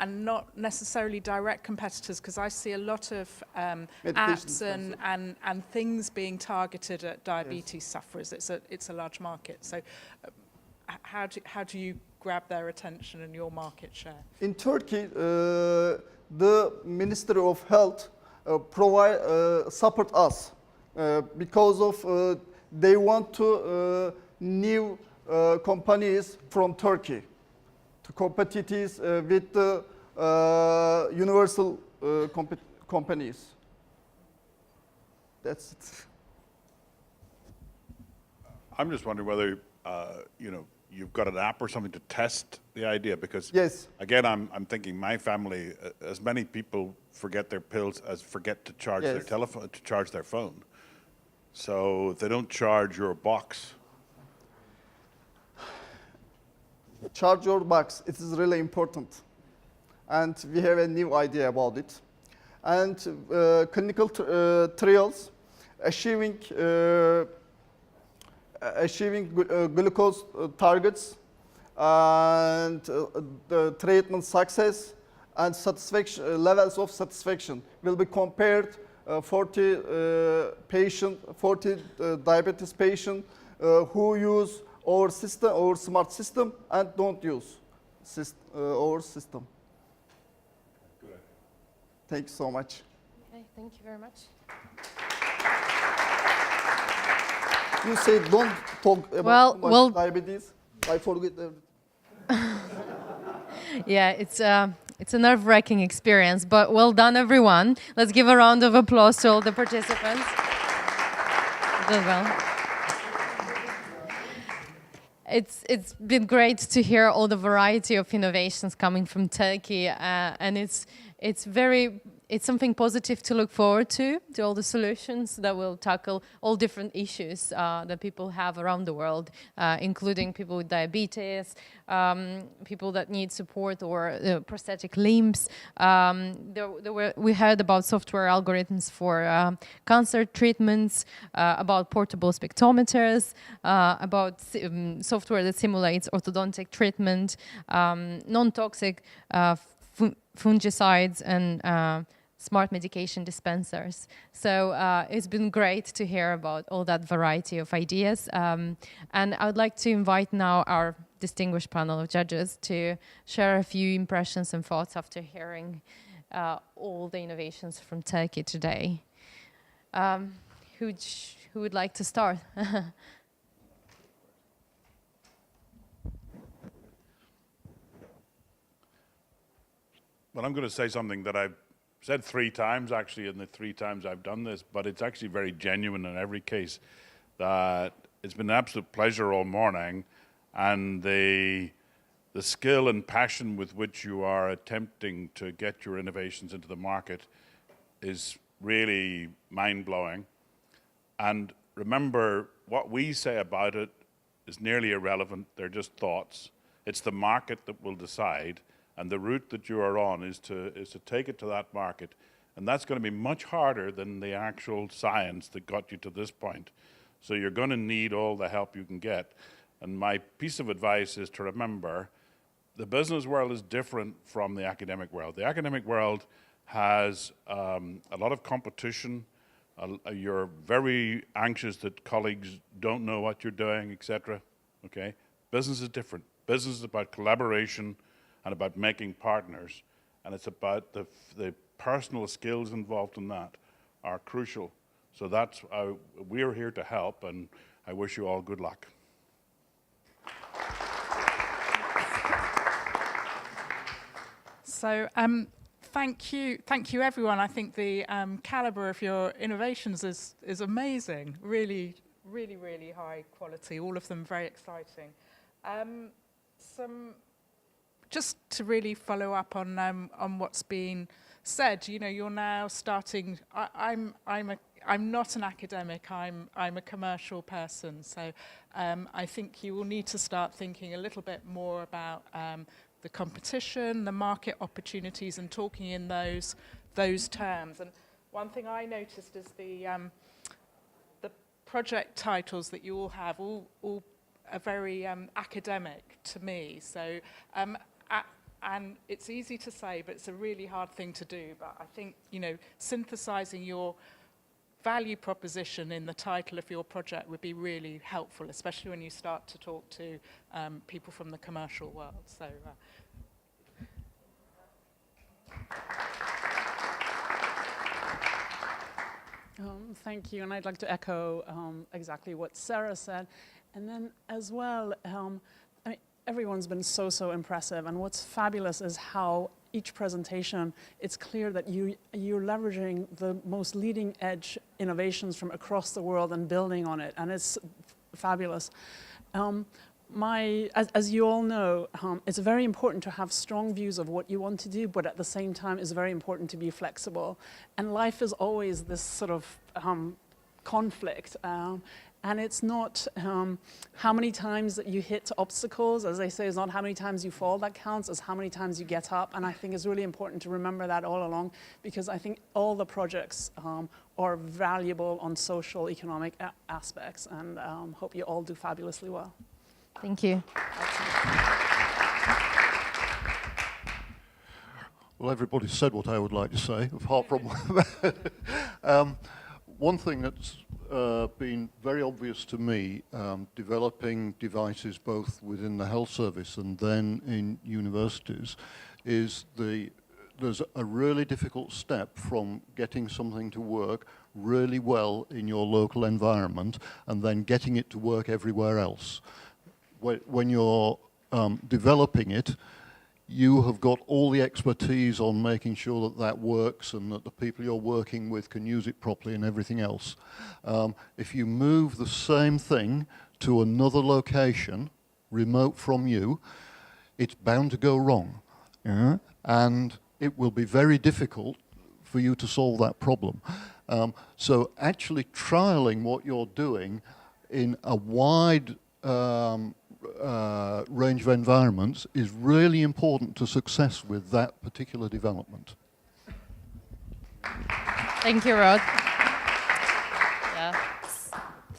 not necessarily direct competitors, because I see a lot of apps and things being targeted at diabetes sufferers. It's a large market. So how do you grab their attention and your market share? In Turkey, the Ministry of Health support us because of they want to new companies from Turkey to compete with the universal companies. That's it. I'm just wondering whether you've got an app or something to test the idea, because again, I'm thinking my family, as many people forget their pills as forget to charge their telephone, to charge their phone. So if they don't charge your box. Charge your box, it is really important. And we have a new idea about it. And clinical trials achieving glucose targets and the treatment success and satisfaction levels of satisfaction will be compared 40 diabetes patient who use our system, our smart system, and don't use our system. Good. Thank you so much. Okay, thank you very much. You say don't talk about too much diabetes. I forget everything. Yeah, it's a nerve-wracking experience, but well done, everyone. Let's give a round of applause to all the participants. Did well. It's been great to hear all the variety of innovations coming from Turkey, and it's something positive to look forward to all the solutions that will tackle all different issues that people have around the world, including people with diabetes, people that need support or prosthetic limbs. We heard about software algorithms for cancer treatments, about portable spectrometers, about software that simulates orthodontic treatment, non-toxic fungicides, and smart medication dispensers. So it's been great to hear about all that variety of ideas. And I would like to invite now our distinguished panel of judges to share a few impressions and thoughts after hearing all the innovations from Turkey today. Who would like to start? Well, I'm going to say something that I've said 3 times, actually, in the 3 times I've done this, but it's actually very genuine in every case, that it's been an absolute pleasure all morning, and the skill and passion with which you are attempting to get your innovations into the market is really mind-blowing. And remember, what we say about it is nearly irrelevant. They're just thoughts. It's the market that will decide. And the route that you are on is to take it to that market. And that's going to be much harder than the actual science that got you to this point. So you're going to need all the help you can get. And my piece of advice is to remember, the business world is different from the academic world. The academic world has a lot of competition You're very anxious that colleagues don't know what you're doing, etc. Okay? Business is different. Business is about collaboration and about making partners, and it's about the personal skills involved in that are crucial. So that's we're here to help, and I wish you all good luck. So thank you everyone. I think the caliber of your innovations is amazing. Really high quality. All of them very exciting. Just to really follow up on what's been said. You know, you're now starting. I'm not an academic. I'm a commercial person. So I think you will need to start thinking a little bit more about the competition, the market opportunities, and talking in those terms. And one thing I noticed is the project titles that you all have all are very academic to me. So and it's easy to say, but it's a really hard thing to do. But I think, you know, synthesizing your value proposition in the title of your project would be really helpful, especially when you start to talk to people from the commercial world. So. Thank you, and I'd like to echo exactly what Sarah said. And then as well, I mean, everyone's been so impressive, and what's fabulous is how each presentation, it's clear that you're leveraging the most leading edge innovations from across the world and building on it, and it's fabulous. As you all know, it's very important to have strong views of what you want to do, but at the same time, it's very important to be flexible. And life is always this sort of conflict. And it's not how many times that you hit obstacles, as they say, it's not how many times you fall that counts, it's how many times you get up. And I think it's really important to remember that all along, because I think all the projects are valuable on social, economic aspects, and hope you all do fabulously well. Thank you. Well, everybody said what I would like to say, apart from one thing that's been very obvious to me, developing devices both within the health service and then in universities, is there's a really difficult step from getting something to work really well in your local environment and then getting it to work everywhere else. When you're developing it, you have got all the expertise on making sure that that works and that the people you're working with can use it properly and everything else. If you move the same thing to another location, remote from you, it's bound to go wrong. And it will be very difficult for you to solve that problem. So actually trialing what you're doing in a wide range of environments is really important to success with that particular development. Thank you, Rod. Yeah.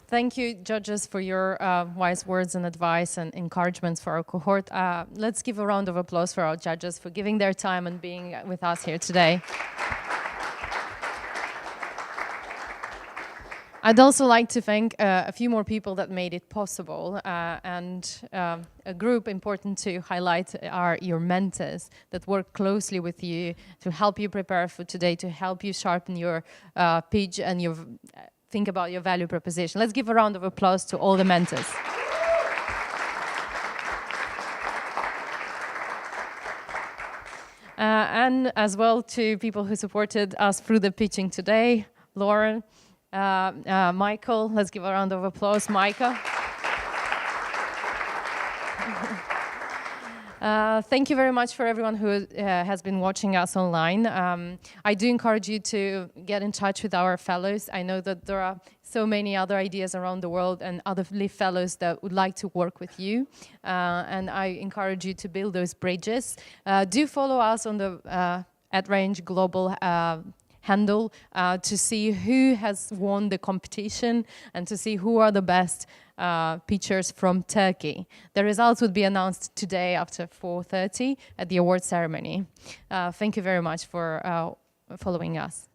Thank you, judges, for your wise words and advice and encouragements for our cohort. Let's give a round of applause for our judges for giving their time and being with us here today. I'd also like to thank a few more people that made it possible, and a group important to highlight are your mentors that work closely with you to help you prepare for today, to help you sharpen your pitch and your think about your value proposition. Let's give a round of applause to all the mentors. And as well to people who supported us through the pitching today, Lauren, Michael, let's give a round of applause, Micah. Thank you very much for everyone who has been watching us online. I do encourage you to get in touch with our fellows. I know that there are so many other ideas around the world and other LIV fellows that would like to work with you. And I encourage you to build those bridges. Do follow us on the @Range Global handle to see who has won the competition and to see who are the best pitchers from Turkey. The results would be announced today after 4:30 at the award ceremony. Thank you very much for following us.